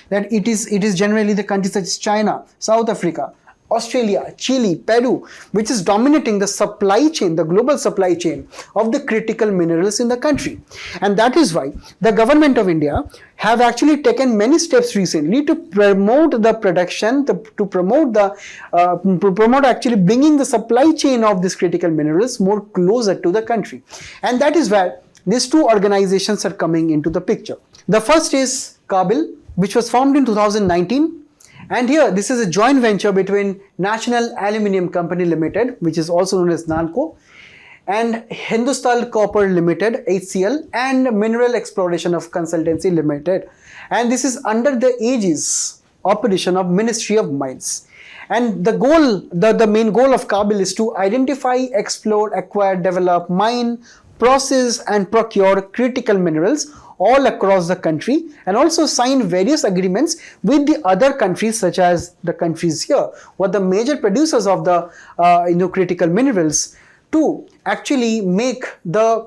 that it is generally the countries such as China, South Africa, Australia, Chile, Peru, which is dominating the supply chain, the global supply chain of the critical minerals in the country. And that is why the government of India have actually taken many steps recently to promote the production, to promote actually bringing the supply chain of these critical minerals more closer to the country. And that is where these two organizations are coming into the picture. The first is KABIL, which was formed in 2019. And here, this is a joint venture between National Aluminium Company Limited, which is also known as NALCO, and Hindustan Copper Limited, HCL, and Mineral Exploration of Consultancy Limited. And this is under the aegis operation of Ministry of Mines. And the goal, the main goal of KABIL is to identify, explore, acquire, develop, mine, process and procure critical minerals all across the country, and also sign various agreements with the other countries such as the countries here, what the major producers of the critical minerals, to actually make the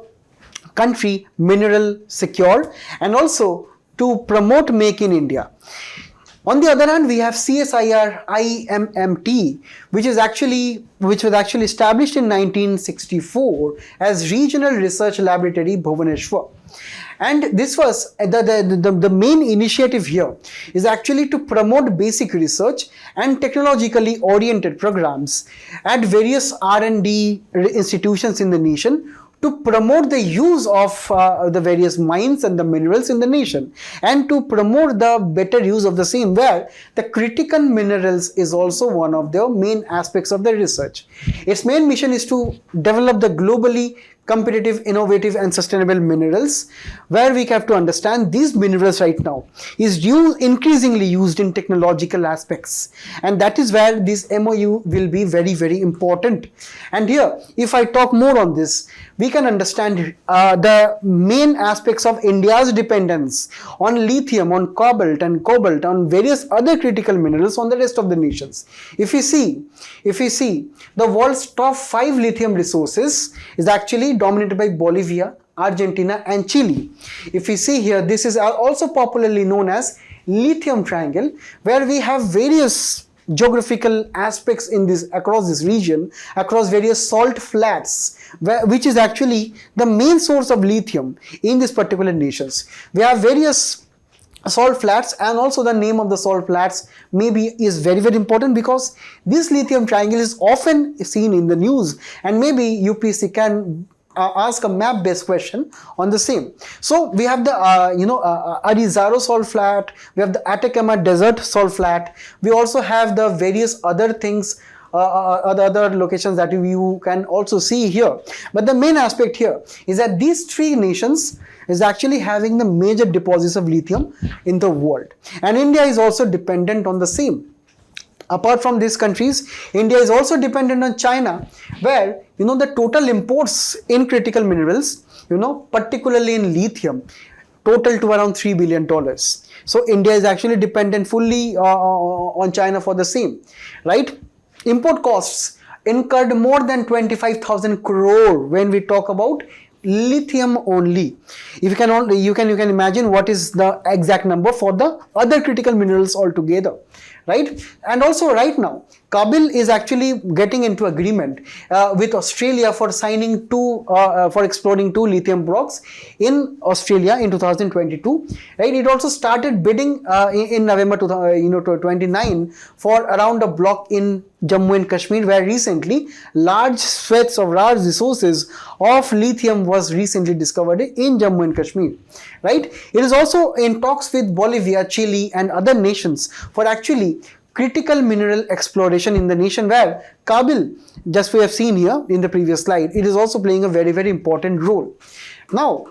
country mineral secure and also to promote Make in India. On the other hand, we have CSIR-IMMT, which was actually established in 1964 as Regional Research Laboratory Bhubaneswar. And this was the main initiative here is actually to promote basic research and technologically oriented programs at various R&D institutions in the nation to promote the use of the various mines and the minerals in the nation, and to promote the better use of the same, where the critical minerals is also one of the main aspects of the research. Its main mission is to develop the globally competitive, innovative and sustainable minerals, where we have to understand these minerals right now is increasingly used in technological aspects, and that is where this MOU will be very, very important. And here, if I talk more on this, we can understand the main aspects of India's dependence on lithium, on cobalt, on various other critical minerals on the rest of the nations. If we see, the world's top 5 lithium resources is actually dominated by Bolivia, Argentina and Chile. If we see here, this is also popularly known as lithium triangle, where we have various geographical aspects in this across this region, across various salt flats, which is actually the main source of lithium in these particular nations. We have various salt flats, and also the name of the salt flats maybe is very important, because this lithium triangle is often seen in the news, and maybe UPSC can ask a map based question on the same. So we have the Arizaro salt flat, we have the Atacama desert salt flat, we also have the various other things, other locations that you can also see here. But the main aspect here is that these three nations is actually having the major deposits of lithium in the world, and India is also dependent on the same. Apart from these countries, India is also dependent on China, where the total imports in critical minerals, particularly in lithium, total to around $3 billion. So India is actually dependent fully on China for the same, right? Import costs incurred more than 25,000 crore when we talk about lithium only. If you can imagine what is the exact number for the other critical minerals altogether, right? And also right now, KABIL is actually getting into agreement with Australia for signing for exploring 2 lithium blocks in Australia in 2022. Right? It also started bidding in November 29 for around a block in Jammu and Kashmir, where recently large swaths of large resources of lithium was recently discovered in Jammu and Kashmir. Right? It is also in talks with Bolivia, Chile, and other nations for actually critical mineral exploration in the nation, where KABIL, just we have seen here in the previous slide, it is also playing a very important role. Now,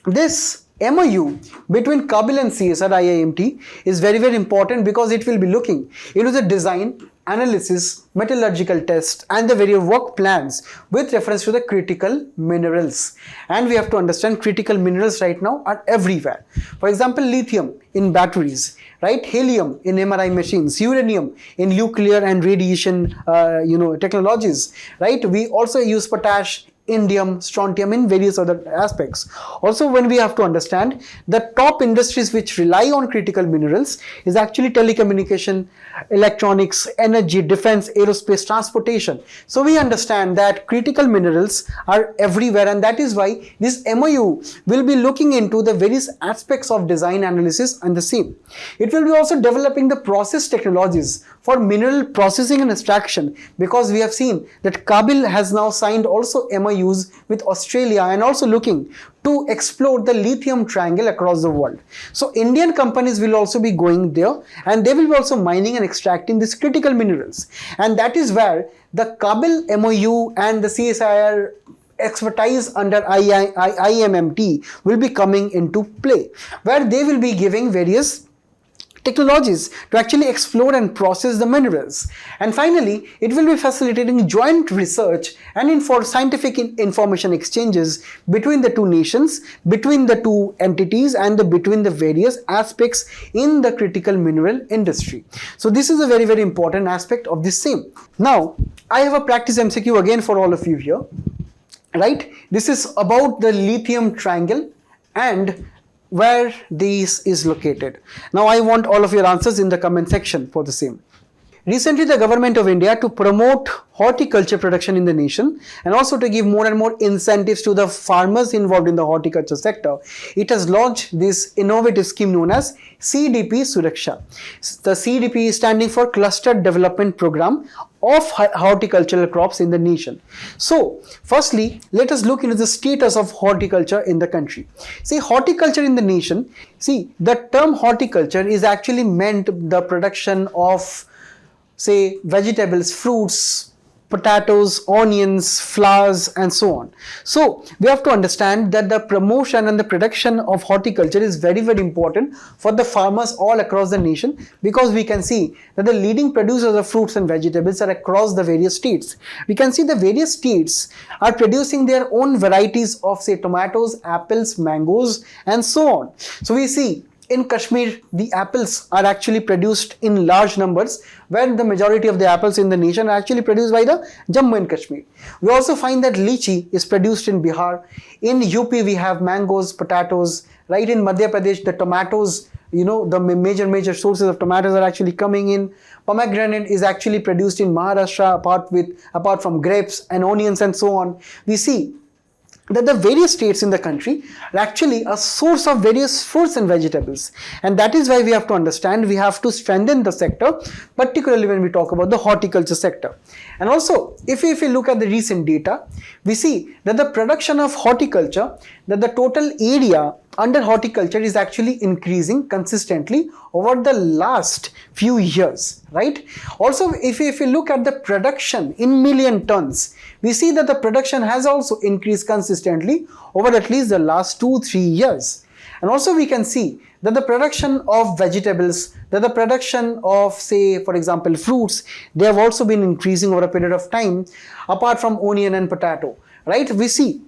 this MoU between KABIL and CSIR-IMMT is very important, because it will be looking into the design, analysis, metallurgical tests, and the various work plans with reference to the critical minerals. And we have to understand critical minerals right now are everywhere. For example, lithium in batteries, right? Helium in MRI machines, uranium in nuclear and radiation technologies, right? We also use potash, indium, strontium in various other aspects. Also, when we have to understand the top industries which rely on critical minerals is actually telecommunication, electronics, energy, defense, aerospace, transportation. So we understand that critical minerals are everywhere, and that is why this MoU will be looking into the various aspects of design, analysis, and the same. It will be also developing the process technologies for mineral processing and extraction, because we have seen that KABIL has now signed also MoUs with Australia, and also looking to explore the lithium triangle across the world. So Indian companies will also be going there, and they will be also mining and extracting these critical minerals. And that is where the KABIL MoU and the CSIR expertise under IMMT will be coming into play, where they will be giving various technologies to actually explore and process the minerals. And finally, it will be facilitating joint research and scientific information exchanges between the two nations, between the two entities, and between the various aspects in the critical mineral industry. So this is a very important aspect of this same. Now, I have a practice MCQ again for all of you here. Right? This is about the lithium triangle and where this is located. Now I want all of your answers in the comment section for the same. Recently, the government of India, to promote horticulture production in the nation and also to give more and more incentives to the farmers involved in the horticulture sector, it has launched this innovative scheme known as CDP SURAKSHA. The CDP is standing for Clustered Development Program of horticultural crops in the nation. So, firstly, let us look into the status of horticulture in the country. See, horticulture in the nation, the term horticulture is actually meant the production of, say, vegetables, fruits, potatoes, onions, flowers, and so on. So we have to understand that the promotion and the production of horticulture is very important for the farmers all across the nation, because we can see that the leading producers of fruits and vegetables are across the various states. We can see the various states are producing their own varieties of, say, tomatoes, apples, mangoes, and so on. So we see in Kashmir, the apples are actually produced in large numbers, where the majority of the apples in the nation are actually produced by the Jammu and Kashmir. We also find that lychee is produced in Bihar. In UP, we have mangoes, potatoes, right? In Madhya Pradesh, the tomatoes, the major sources of tomatoes are actually coming in. Pomegranate is actually produced in Maharashtra, apart from grapes and onions and so on. We see that the various states in the country are actually a source of various fruits and vegetables, and that is why we have to understand, we have to strengthen the sector, particularly when we talk about the horticulture sector. And also, if we look at the recent data, we see that the production of horticulture, that the total area under horticulture is actually increasing consistently over the last few years, right? Also, if we look at the production in million tons, we see that the production has also increased consistently over at least the last 2-3 years. And also we can see that the production of vegetables, that the production of, say, for example, fruits, they have also been increasing over a period of time, apart from onion and potato, right? We see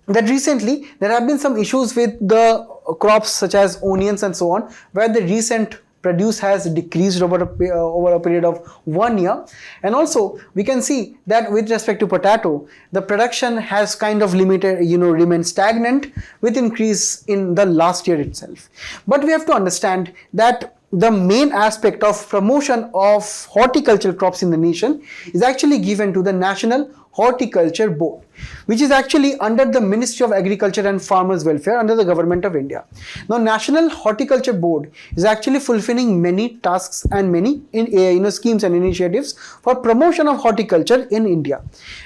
that recently there have been some issues with the crops such as onions and so on, where the recent produce has decreased over a period of 1 year. And also we can see that with respect to potato, the production has kind of remained stagnant with increase in the last year itself. But we have to understand that the main aspect of promotion of horticultural crops in the nation is actually given to the National Horticulture Board, which is actually under the Ministry of Agriculture and Farmers Welfare under the Government of India. Now, National Horticulture Board is actually fulfilling many tasks and many schemes and initiatives for promotion of horticulture in India.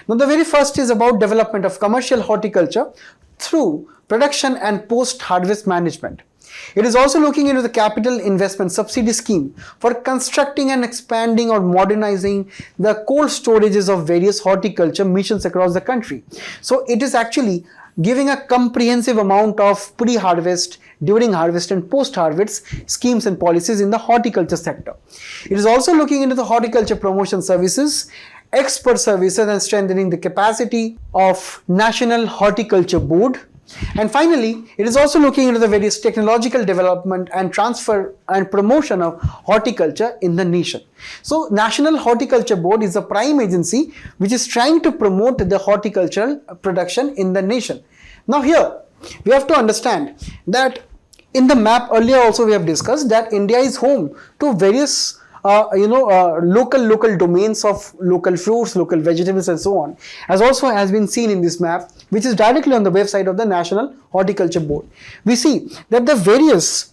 Now, the very first is about development of commercial horticulture through production and post-harvest management. It is also looking into the capital investment subsidy scheme for constructing and expanding or modernizing the cold storages of various horticulture missions across the country. So it is actually giving a comprehensive amount of pre-harvest, during harvest and post-harvest schemes and policies in the horticulture sector. It is also looking into the horticulture promotion services, expert services, and strengthening the capacity of National Horticulture Board. And finally, it is also looking into the various technological development and transfer and promotion of horticulture in the nation. So, National Horticulture Board is a prime agency which is trying to promote the horticultural production in the nation. Now here, we have to understand that in the map earlier also we have discussed that India is home to various local domains of local fruits, local vegetables and so on, as also has been seen in this map, which is directly on the website of the National Horticulture Board. We see that the various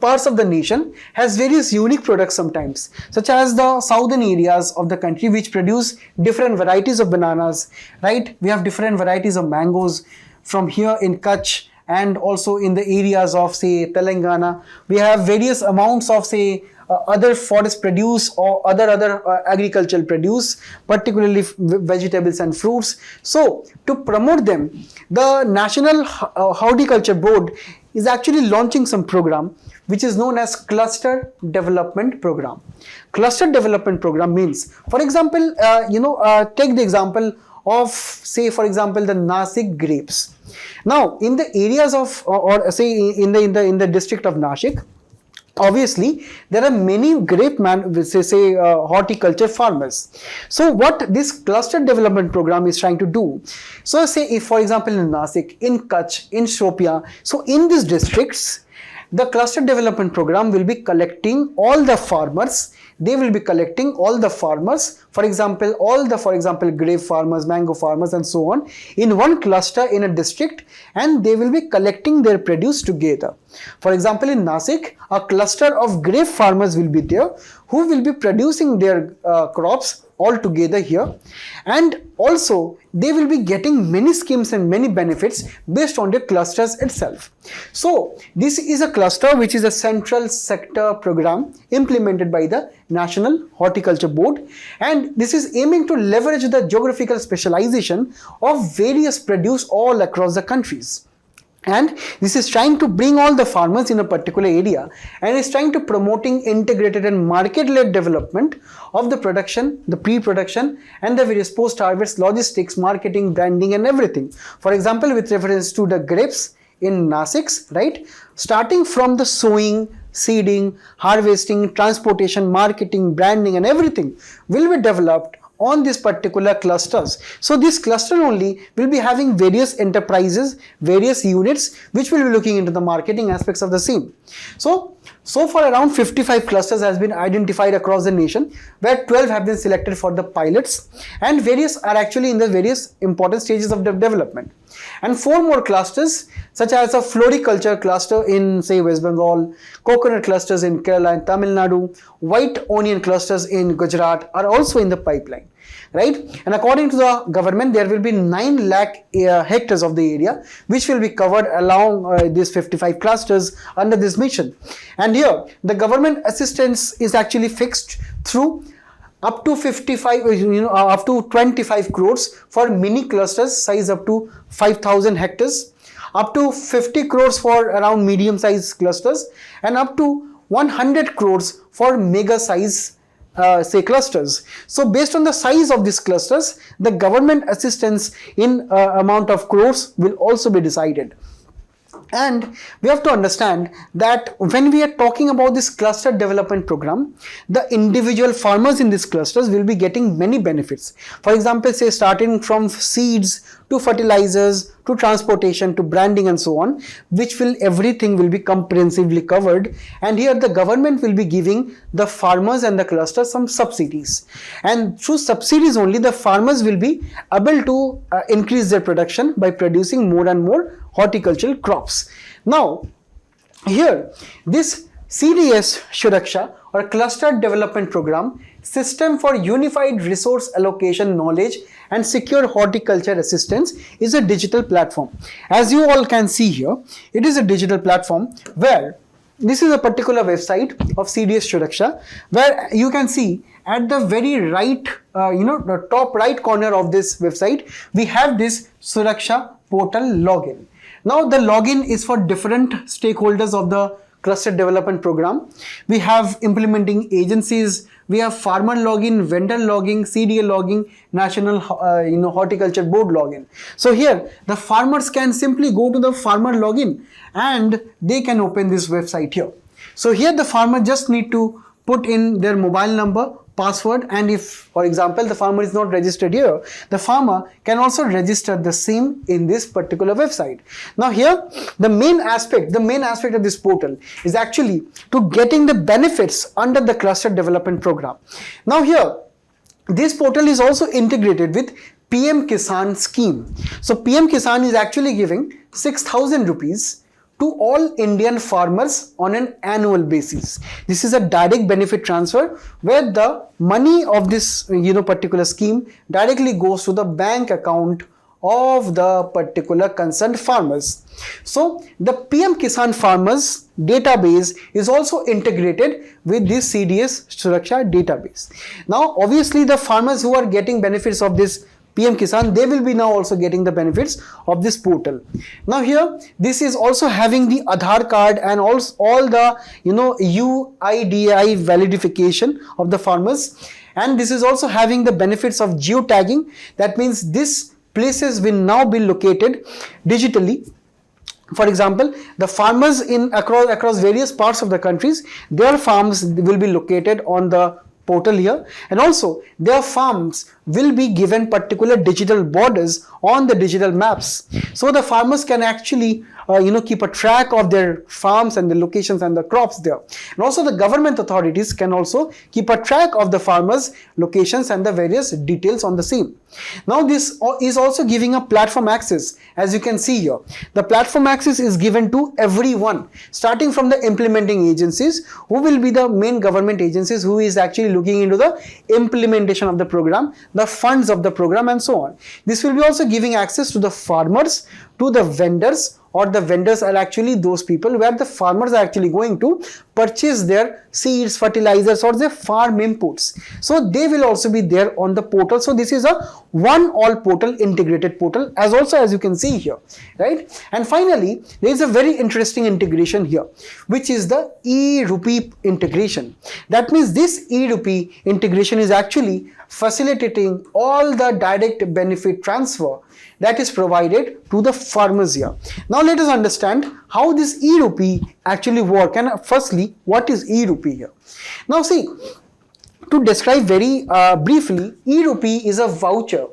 parts of the nation has various unique products sometimes, such as the southern areas of the country which produce different varieties of bananas, right? We have different varieties of mangoes from here in Kutch, and also in the areas of, say, Telangana. We have various amounts of, say, other forest produce or other agricultural produce, particularly vegetables and fruits. So to promote them, the National Horticulture Board is actually launching some program which is known as Cluster Development Program. Cluster Development Program means, for example, take the example of, say, for example, the Nasik grapes. Now, in the areas of, or say in the district of Nashik, obviously there are many grape horticulture farmers. So what this cluster development program is trying to do, so say if for example in Nasik, in Kutch, in Shopia, so in these districts the cluster development program will be collecting all the farmers. They will be collecting all the farmers, for example, grape farmers, mango farmers and so on in one cluster in a district, and they will be collecting their produce together. For example, in Nasik, a cluster of grape farmers will be there who will be producing their crops all together here, and also they will be getting many schemes and many benefits based on the clusters itself. So this is a cluster which is a central sector program implemented by the National Horticulture Board, and this is aiming to leverage the geographical specialization of various produce all across the countries. And this is trying to bring all the farmers in a particular area, and is trying to promoting integrated and market-led development of the production, the pre-production and the various post-harvest logistics, marketing, branding and everything. For example, with reference to the grapes, in Nasik, right? Starting from the sowing, seeding, harvesting, transportation, marketing, branding and everything will be developed on these particular clusters. So this cluster only will be having various enterprises, various units which will be looking into the marketing aspects of the same. So far around 55 clusters has been identified across the nation, where 12 have been selected for the pilots and various are actually in the various important stages of development. And 4 more clusters such as a floriculture cluster in say West Bengal, coconut clusters in Kerala and Tamil Nadu, white onion clusters in Gujarat are also in the pipeline, right? And according to the government, there will be 9 lakh hectares of the area which will be covered along these 55 clusters under this mission. And here the government assistance is actually fixed through up to 25 crores for mini clusters size up to 5,000 hectares, up to 50 crores for around medium size clusters, and up to 100 crores for mega size say clusters. So based on the size of these clusters, the government assistance in amount of crores will also be decided. And we have to understand that when we are talking about this cluster development program, the individual farmers in these clusters will be getting many benefits. For example, say starting from seeds to fertilizers to transportation to branding and so on, which everything will be comprehensively covered. And here the government will be giving the farmers and the cluster some subsidies. And through subsidies only, the farmers will be able to increase their production by producing more and more horticultural crops. Now, here this CDS SURAKSHA or Cluster Development Program, System for Unified Resource Allocation Knowledge and Secure Horticulture Assistance, is a digital platform. As you all can see here, it is a digital platform where this is a particular website of CDS SURAKSHA, where you can see at the very right, the top right corner of this website, we have this SURAKSHA portal login. Now the login is for different stakeholders of the cluster development program. We have implementing agencies, we have farmer login, vendor login, CDA login, National Horticulture Board login. So here the farmers can simply go to the farmer login and they can open this website here. So here the farmer just need to put in their mobile number, password, and if, for example, the farmer is not registered here, the farmer can also register the same in this particular website. Now here, the main aspect of this portal is actually to getting the benefits under the cluster development program. Now here, this portal is also integrated with PM Kisan scheme. So PM Kisan is actually giving 6,000 rupees to all Indian farmers on an annual basis. This is a direct benefit transfer where the money of this particular scheme directly goes to the bank account of the particular concerned farmers. So the PM Kisan farmers database is also integrated with this CDS SURAKSHA database. Now obviously the farmers who are getting benefits of this PM Kisan, they will be now also getting the benefits of this portal. Now here, this is also having the Aadhaar card and all the UIDI validification of the farmers, and this is also having the benefits of geotagging. That means these places will now be located digitally. For example, the farmers across various parts of the countries, their farms will be located on the portal here, and also their farms will be given particular digital borders on the digital maps, so the farmers can actually keep a track of their farms and the locations and the crops there. And also the government authorities can also keep a track of the farmers' locations and the various details on the same. Now this is also giving a platform access. As you can see here, the platform access is given to everyone, starting from the implementing agencies, who will be the main government agencies who is actually looking into the implementation of the program, the funds of the program and so on. This will be also giving access to the farmers, to the vendors, or the vendors are actually those people where the farmers are actually going to purchase their seeds, fertilizers or their farm inputs. So they will also be there on the portal. So this is a one all portal, integrated portal, as you can see here, right? And finally, there is a very interesting integration here, which is the e-rupee integration. That means this e-rupee integration is actually facilitating all the direct benefit transfer that is provided to the farmers here. Now let us understand how this e-rupee actually work, and firstly, what is e-rupee here? Now see, to describe very briefly, e-rupee is a voucher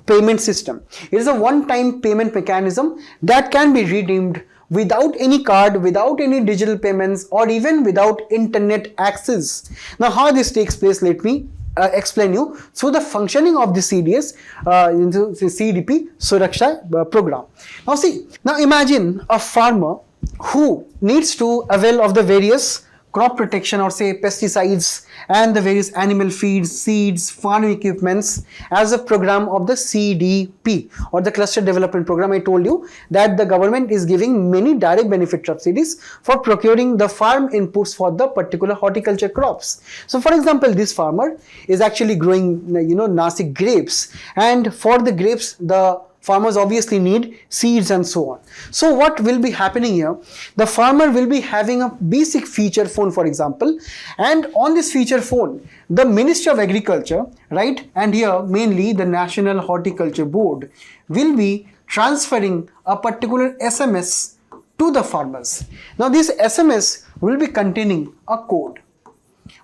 payment system. It is a one-time payment mechanism that can be redeemed without any card, without any digital payments, or even without internet access. Now how this takes place, let me explain you. So the functioning of the CDS, the CDP SURAKSHA program. Now see, now imagine a farmer who needs to avail of the various crop protection or say pesticides and the various animal feeds, seeds, farming equipments as a program of the CDP or the Cluster Development Program. I told you that the government is giving many direct benefit subsidies for procuring the farm inputs for the particular horticulture crops. So for example, this farmer is actually growing Nasik grapes, and for the grapes the farmers obviously need seeds and so on. So what will be happening here? The farmer will be having a basic feature phone, for example, and on this feature phone, the Ministry of Agriculture, right, and here mainly the National Horticulture Board will be transferring a particular SMS to the farmers. Now this SMS will be containing a code.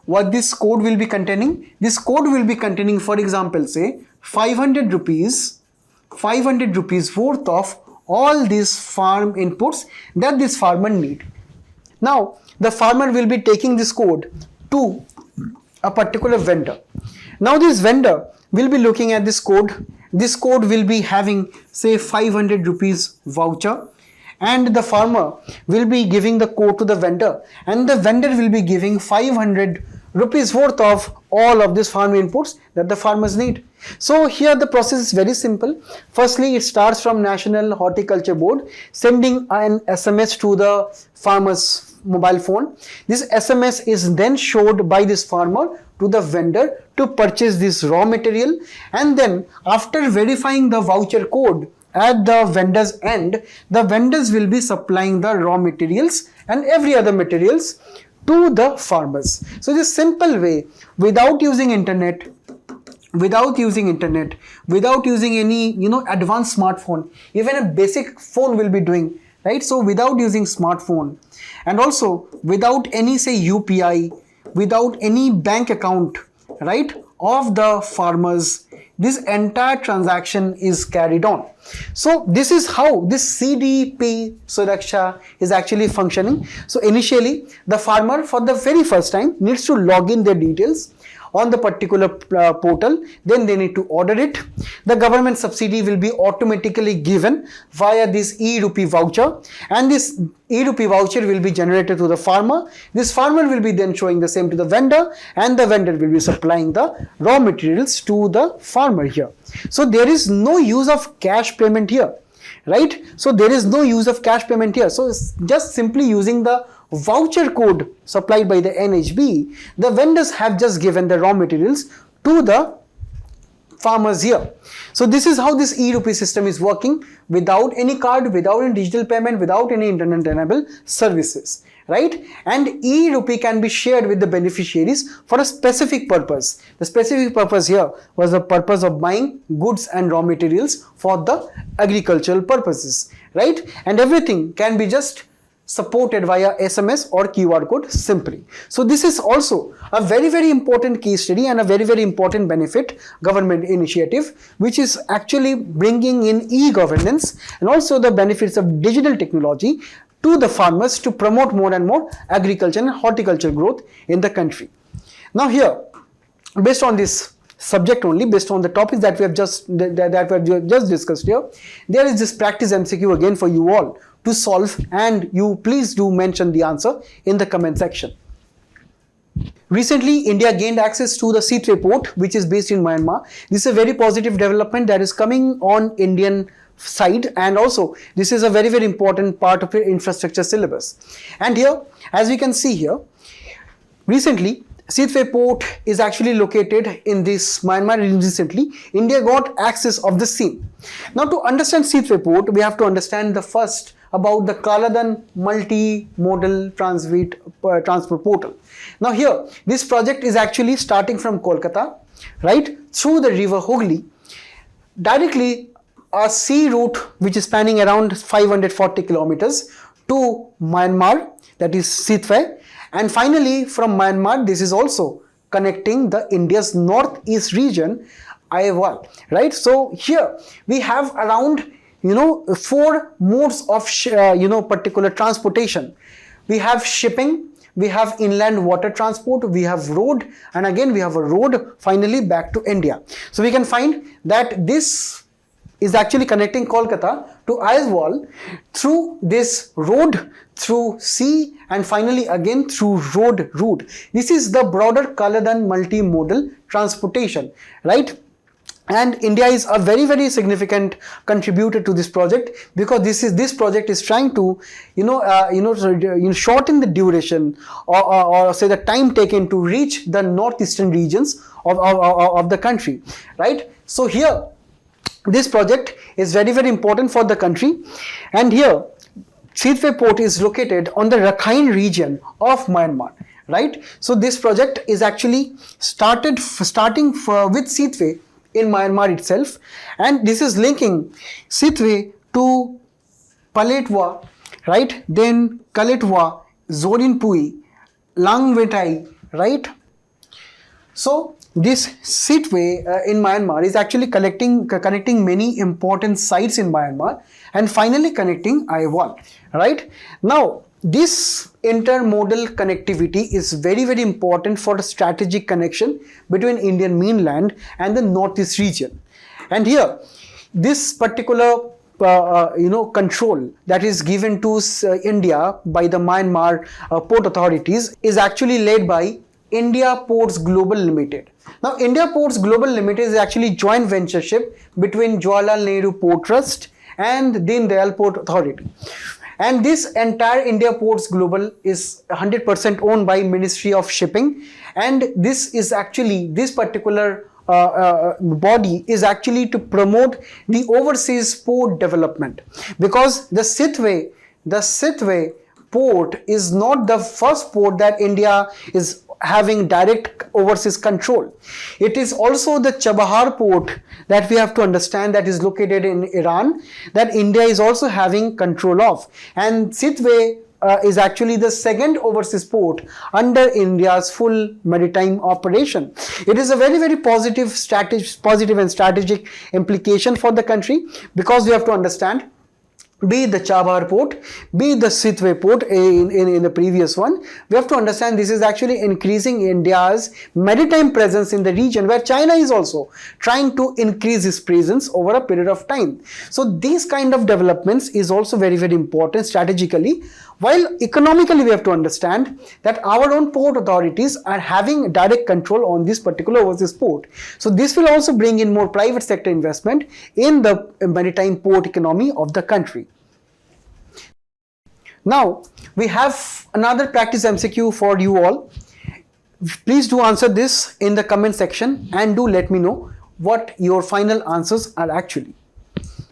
What this code will be containing? This code will be containing, for example, say 500 rupees worth of all these farm inputs that this farmer need. Now the farmer will be taking this code to a particular vendor. Now this vendor will be looking at this code. This code will be having say 500 rupees voucher, and the farmer will be giving the code to the vendor, and the vendor will be giving 500 rupees worth of all of these farm inputs that the farmers need. So here the process is very simple. Firstly, it starts from National Horticulture Board sending an SMS to the farmer's mobile phone. This SMS is then showed by this farmer to the vendor to purchase this raw material, and then after verifying the voucher code at the vendor's end, the vendors will be supplying the raw materials and every other materials to the farmers. So this simple way, without using internet, without using any advanced smartphone, even a basic phone will be doing, right? So without using smartphone, and also without any say UPI, without any bank account, right, of the farmers, this entire transaction is carried on. So this is how this CDP SURAKSHA is actually functioning. So initially the farmer for the very first time needs to log in their details on the particular portal, then they need to order it. The government subsidy will be automatically given via this e-rupee voucher, and this e-rupee voucher will be generated to the farmer. This farmer will be then showing the same to the vendor, and the vendor will be supplying the raw materials to the farmer here. So there is no use of cash payment here, right? So there is no use of cash payment here. So it's just simply using the voucher code supplied by the NHB, the vendors have just given the raw materials to the farmers here. So this is how this e-rupee system is working, without any card, without any digital payment, without any internet enabled services, right? And e-rupee can be shared with the beneficiaries for a specific purpose. The specific purpose here was the purpose of buying goods and raw materials for the agricultural purposes, right? And everything can be just supported via SMS or QR code simply. So this is also a very important case study and a very important benefit government initiative, which is actually bringing in e-governance and also the benefits of digital technology to the farmers to promote more and more agriculture and horticulture growth in the country. Now here, based on this subject only, based on the topics that we have just discussed here, there is this practice MCQ again for you all to solve, and you please do mention the answer in the comment section. Recently, India gained access to the Sittwe port, which is based in Myanmar. This is a very positive development that is coming on Indian side, and also this is a very important part of your infrastructure syllabus. And here, as we can see here, recently Sittwe port is actually located in this Myanmar. Recently, India got access of the same. Now to understand Sittwe port, we have to understand the first about the Kaladan multi-modal transport portal. Now here, this project is actually starting from Kolkata, right, through the river Hooghly, directly a sea route which is spanning around 540 kilometers to Myanmar, that is Sittwe, and finally from Myanmar this is also connecting the India's northeast region, Aiwal, right? So here we have around 4 modes of particular transportation. We have shipping, we have inland water transport, we have road, and again we have a road finally back to India. So we can find that this is actually connecting Kolkata to Aizawl through this road, through sea, and finally again through road route. This is the broader Kaladan multimodal transportation, right? And India is a very, very significant contributor to this project, because this project is trying to shorten the duration or say the time taken to reach the northeastern regions of the country, right? So here this project is very, very important for the country, and here Sittwe port is located on the Rakhine region of Myanmar, right? So this project is actually starting with Sittwe in Myanmar itself, and this is linking Sittwe to Paletwa, right? Then Kaletwa, Zorinpui, Langwetai, right? So this Sittwe in Myanmar is actually connecting many important sites in Myanmar, and finally connecting Aiwal, right? Now this intermodal connectivity is very, very important for the strategic connection between Indian mainland and the northeast region. And here this particular control that is given to India by the Myanmar port authorities is actually led by India Ports Global Limited. Now India Ports Global Limited is actually joint ventureship between Jawaharlal Nehru Port Trust and Deen Dayal Port Authority. And this entire India Ports Global is 100% owned by Ministry of Shipping, and this is actually, this particular body is actually to promote the overseas port development, because the Sittwe port is not the first port that India is having direct overseas control. It is also the Chabahar port that we have to understand, that is located in Iran, that India is also having control of. And Sittwe is actually the second overseas port under India's full maritime operation. It is a very, very positive and strategic implication for the country, because we have to understand, be it the Chabahar port, be it the Sittwe port in the previous one, we have to understand this is actually increasing India's maritime presence in the region, where China is also trying to increase its presence over a period of time. So these kind of developments is also very, very important strategically, while economically we have to understand that our own port authorities are having direct control on this particular overseas port. So this will also bring in more private sector investment in the maritime port economy of the country. Now we have another practice MCQ for you all. Please do answer this in the comment section, and do let me know what your final answers are actually.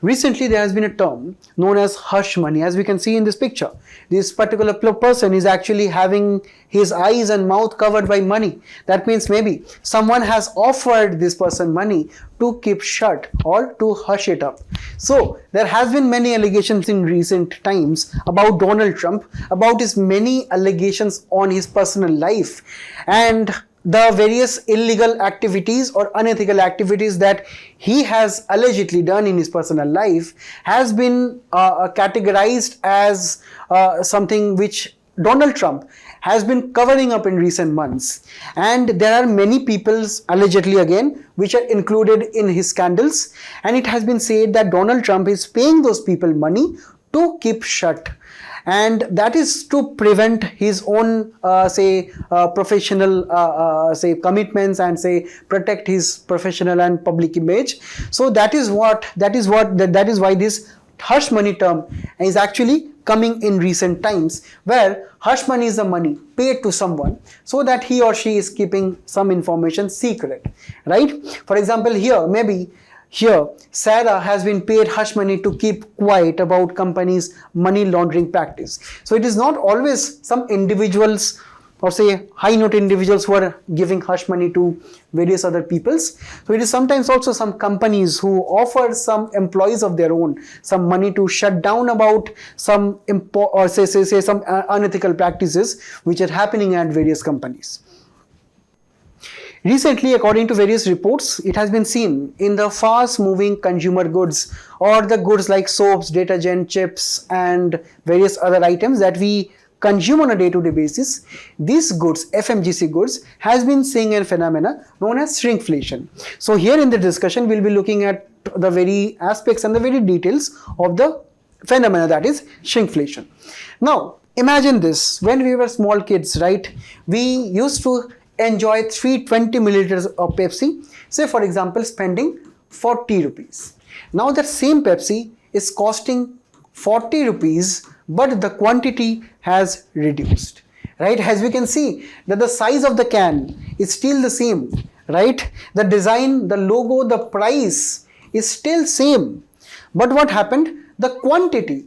Recently there has been a term known as hush money, as we can see in this picture. This particular person is actually having his eyes and mouth covered by money. That means maybe someone has offered this person money to keep shut or to hush it up. So there has been many allegations in recent times about Donald Trump, about his many allegations on his personal life and the various illegal activities or unethical activities that he has allegedly done in his personal life has been categorized as something which Donald Trump has been covering up in recent months. And there are many people allegedly again which are included in his scandals, and it has been said that Donald Trump is paying those people money to keep shut. And that is to prevent his own professional commitments and protect his professional and public image. So that is why this hush money term is actually coming in recent times, where hush money is the money paid to someone so that he or she is keeping some information secret, right? For example, here Sarah has been paid hush money to keep quiet about company's money laundering practice. So it is not always some individuals or say high note individuals who are giving hush money to various other peoples. So it is sometimes also some companies who offer some employees of their own some money to shut down about some some unethical practices which are happening at various companies. Recently, according to various reports, it has been seen in the fast-moving consumer goods or the goods like soaps, detergent, chips and various other items that we consume on a day-to-day basis. These goods, FMGC goods, has been seeing a phenomena known as shrinkflation. So here in the discussion, we'll be looking at the very aspects and the very details of the phenomena, that is shrinkflation. Now, imagine this, when we were small kids, right, we used to enjoy 320 milliliters of Pepsi, say for example spending 40 rupees. Now that same Pepsi is costing 40 rupees, but the quantity has reduced, right? As we can see that the size of the can is still the same, right? The design, the logo, the price is still same, but what happened? The quantity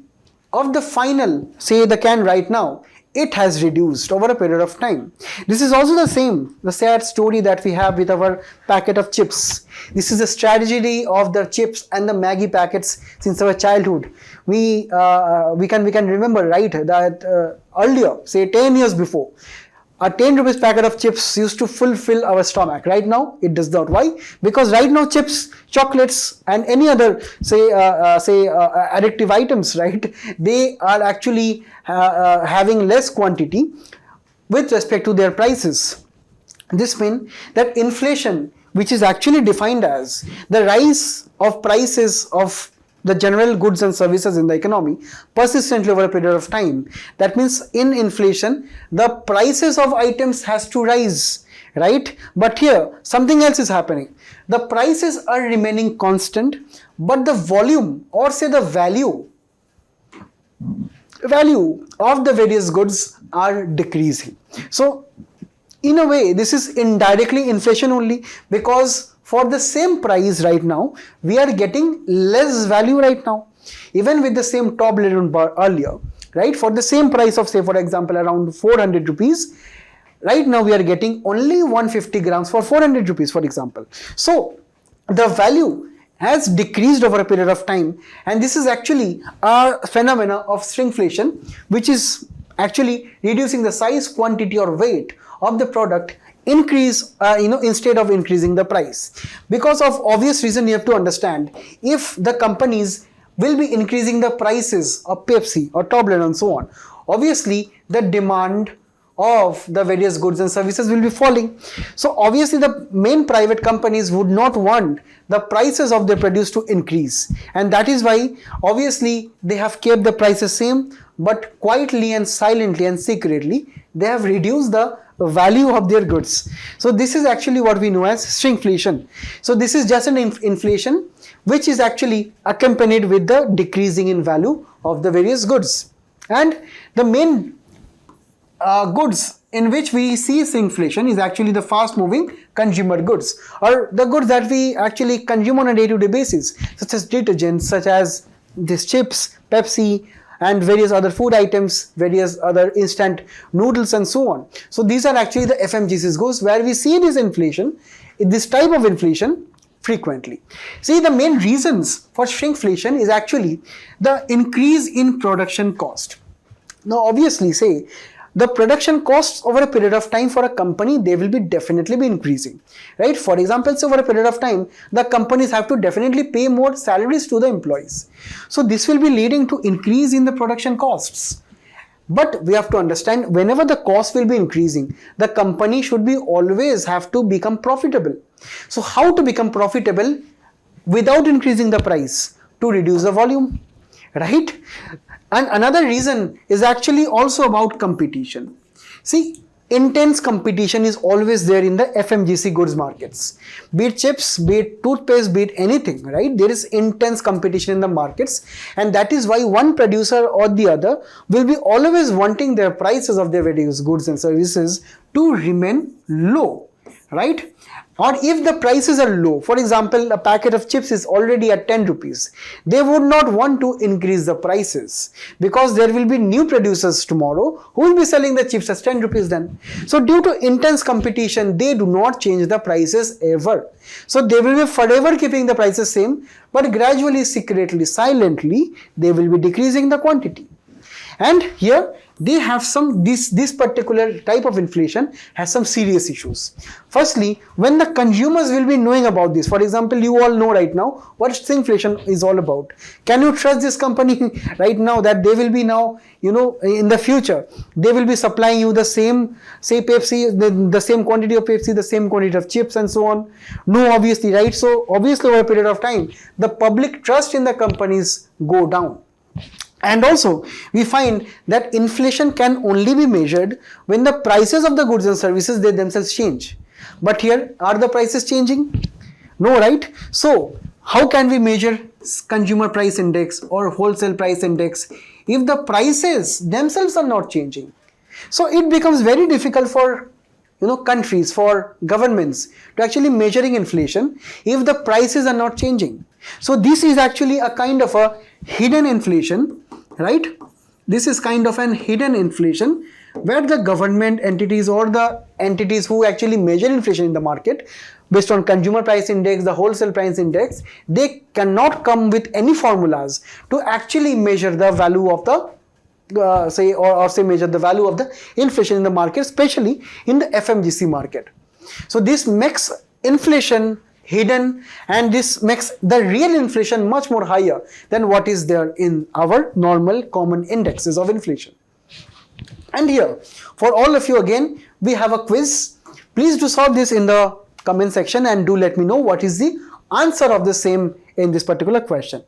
of the final, say the can right now, it has reduced over a period of time. This is also the sad story that we have with our packet of chips. This is a strategy of the chips and the Maggi packets since our childhood. We can remember, right, that earlier, say 10 years before, a 10 rupees packet of chips used to fulfill our stomach. Right now, it does not. Why? Because right now chips, chocolates and any other addictive items, right, they are actually having less quantity with respect to their prices. This means that inflation, which is actually defined as the rise of prices of the general goods and services in the economy persistently over a period of time. That means in inflation, the prices of items has to rise, right? But here, something else is happening. The prices are remaining constant, but the volume or say the value of the various goods are decreasing. So, in a way, this is indirectly inflation only, because for the same price right now, we are getting less value right now. Even with the same Toblerone bar earlier, right? For the same price of, say for example, around 400 rupees, right now we are getting only 150 grams for 400 rupees, for example. So, the value has decreased over a period of time, and this is actually a phenomena of shrinkflation, which is actually reducing the size, quantity or weight of the product instead of increasing the price. Because of obvious reason, you have to understand, if the companies will be increasing the prices of Pepsi or Toblerone and so on, obviously the demand of the various goods and services will be falling. So obviously the main private companies would not want the prices of their produce to increase, and that is why obviously they have kept the prices same, but quietly and silently and secretly they have reduced the value of their goods. So this is actually what we know as shrinkflation. So this is just an inflation which is actually accompanied with the decreasing in value of the various goods. And the main goods in which we see shrinkflation is actually the fast moving consumer goods, or the goods that we actually consume on a day-to-day basis, such as detergents, such as these chips, Pepsi and various other food items, various other instant noodles and so on. So these are actually the FMGC's goods where we see this inflation, this type of inflation frequently. See, the main reasons for shrinkflation is actually the increase in production cost. Now obviously, say the production costs over a period of time for a company, they will be definitely be increasing, right? For example, so over a period of time, the companies have to definitely pay more salaries to the employees. So this will be leading to increase in the production costs. But we have to understand, whenever the cost will be increasing, the company should be always have to become profitable. So how to become profitable without increasing the price? To reduce the volume, right? And another reason is actually also about competition. See, intense competition is always there in the FMGC goods markets. Be it chips, be it toothpaste, be it anything, right? There is intense competition in the markets, and that is why one producer or the other will be always wanting their prices of their various goods and services to remain low, right? or if the prices are low, for example, a packet of chips is already at 10 rupees, they would not want to increase the prices because there will be new producers tomorrow who will be selling the chips as 10 rupees then. So due to intense competition, they do not change the prices ever. So they will be forever keeping the prices same, but gradually, secretly, silently, they will be decreasing the quantity. And here they have this particular type of inflation has some serious issues. Firstly, when the consumers will be knowing about this, for example, you all know right now what shrinkflation is all about. Can you trust this company right now that they will be now, in the future, they will be supplying you the same, say Pepsi, the same quantity of Pepsi, the same quantity of chips and so on? No, obviously, right? So obviously over a period of time, the public trust in the companies go down. And also, we find that inflation can only be measured when the prices of the goods and services, they themselves change. But here, are the prices changing? No, right? So, how can we measure consumer price index or wholesale price index if the prices themselves are not changing? So, it becomes very difficult for countries, for governments to actually measuring inflation if the prices are not changing. So, this is actually a kind of a hidden inflation, right? This is kind of an hidden inflation where the government entities or the entities who actually measure inflation in the market based on consumer price index, the wholesale price index, they cannot come with any formulas to actually measure the value of the measure the value of the inflation in the market, especially in the FMGC market. So this makes inflation hidden, and this makes the real inflation much more higher than what is there in our normal common indexes of inflation. And here, for all of you again, we have a quiz. Please do solve this in the comment section and do let me know what is the answer of the same in this particular question.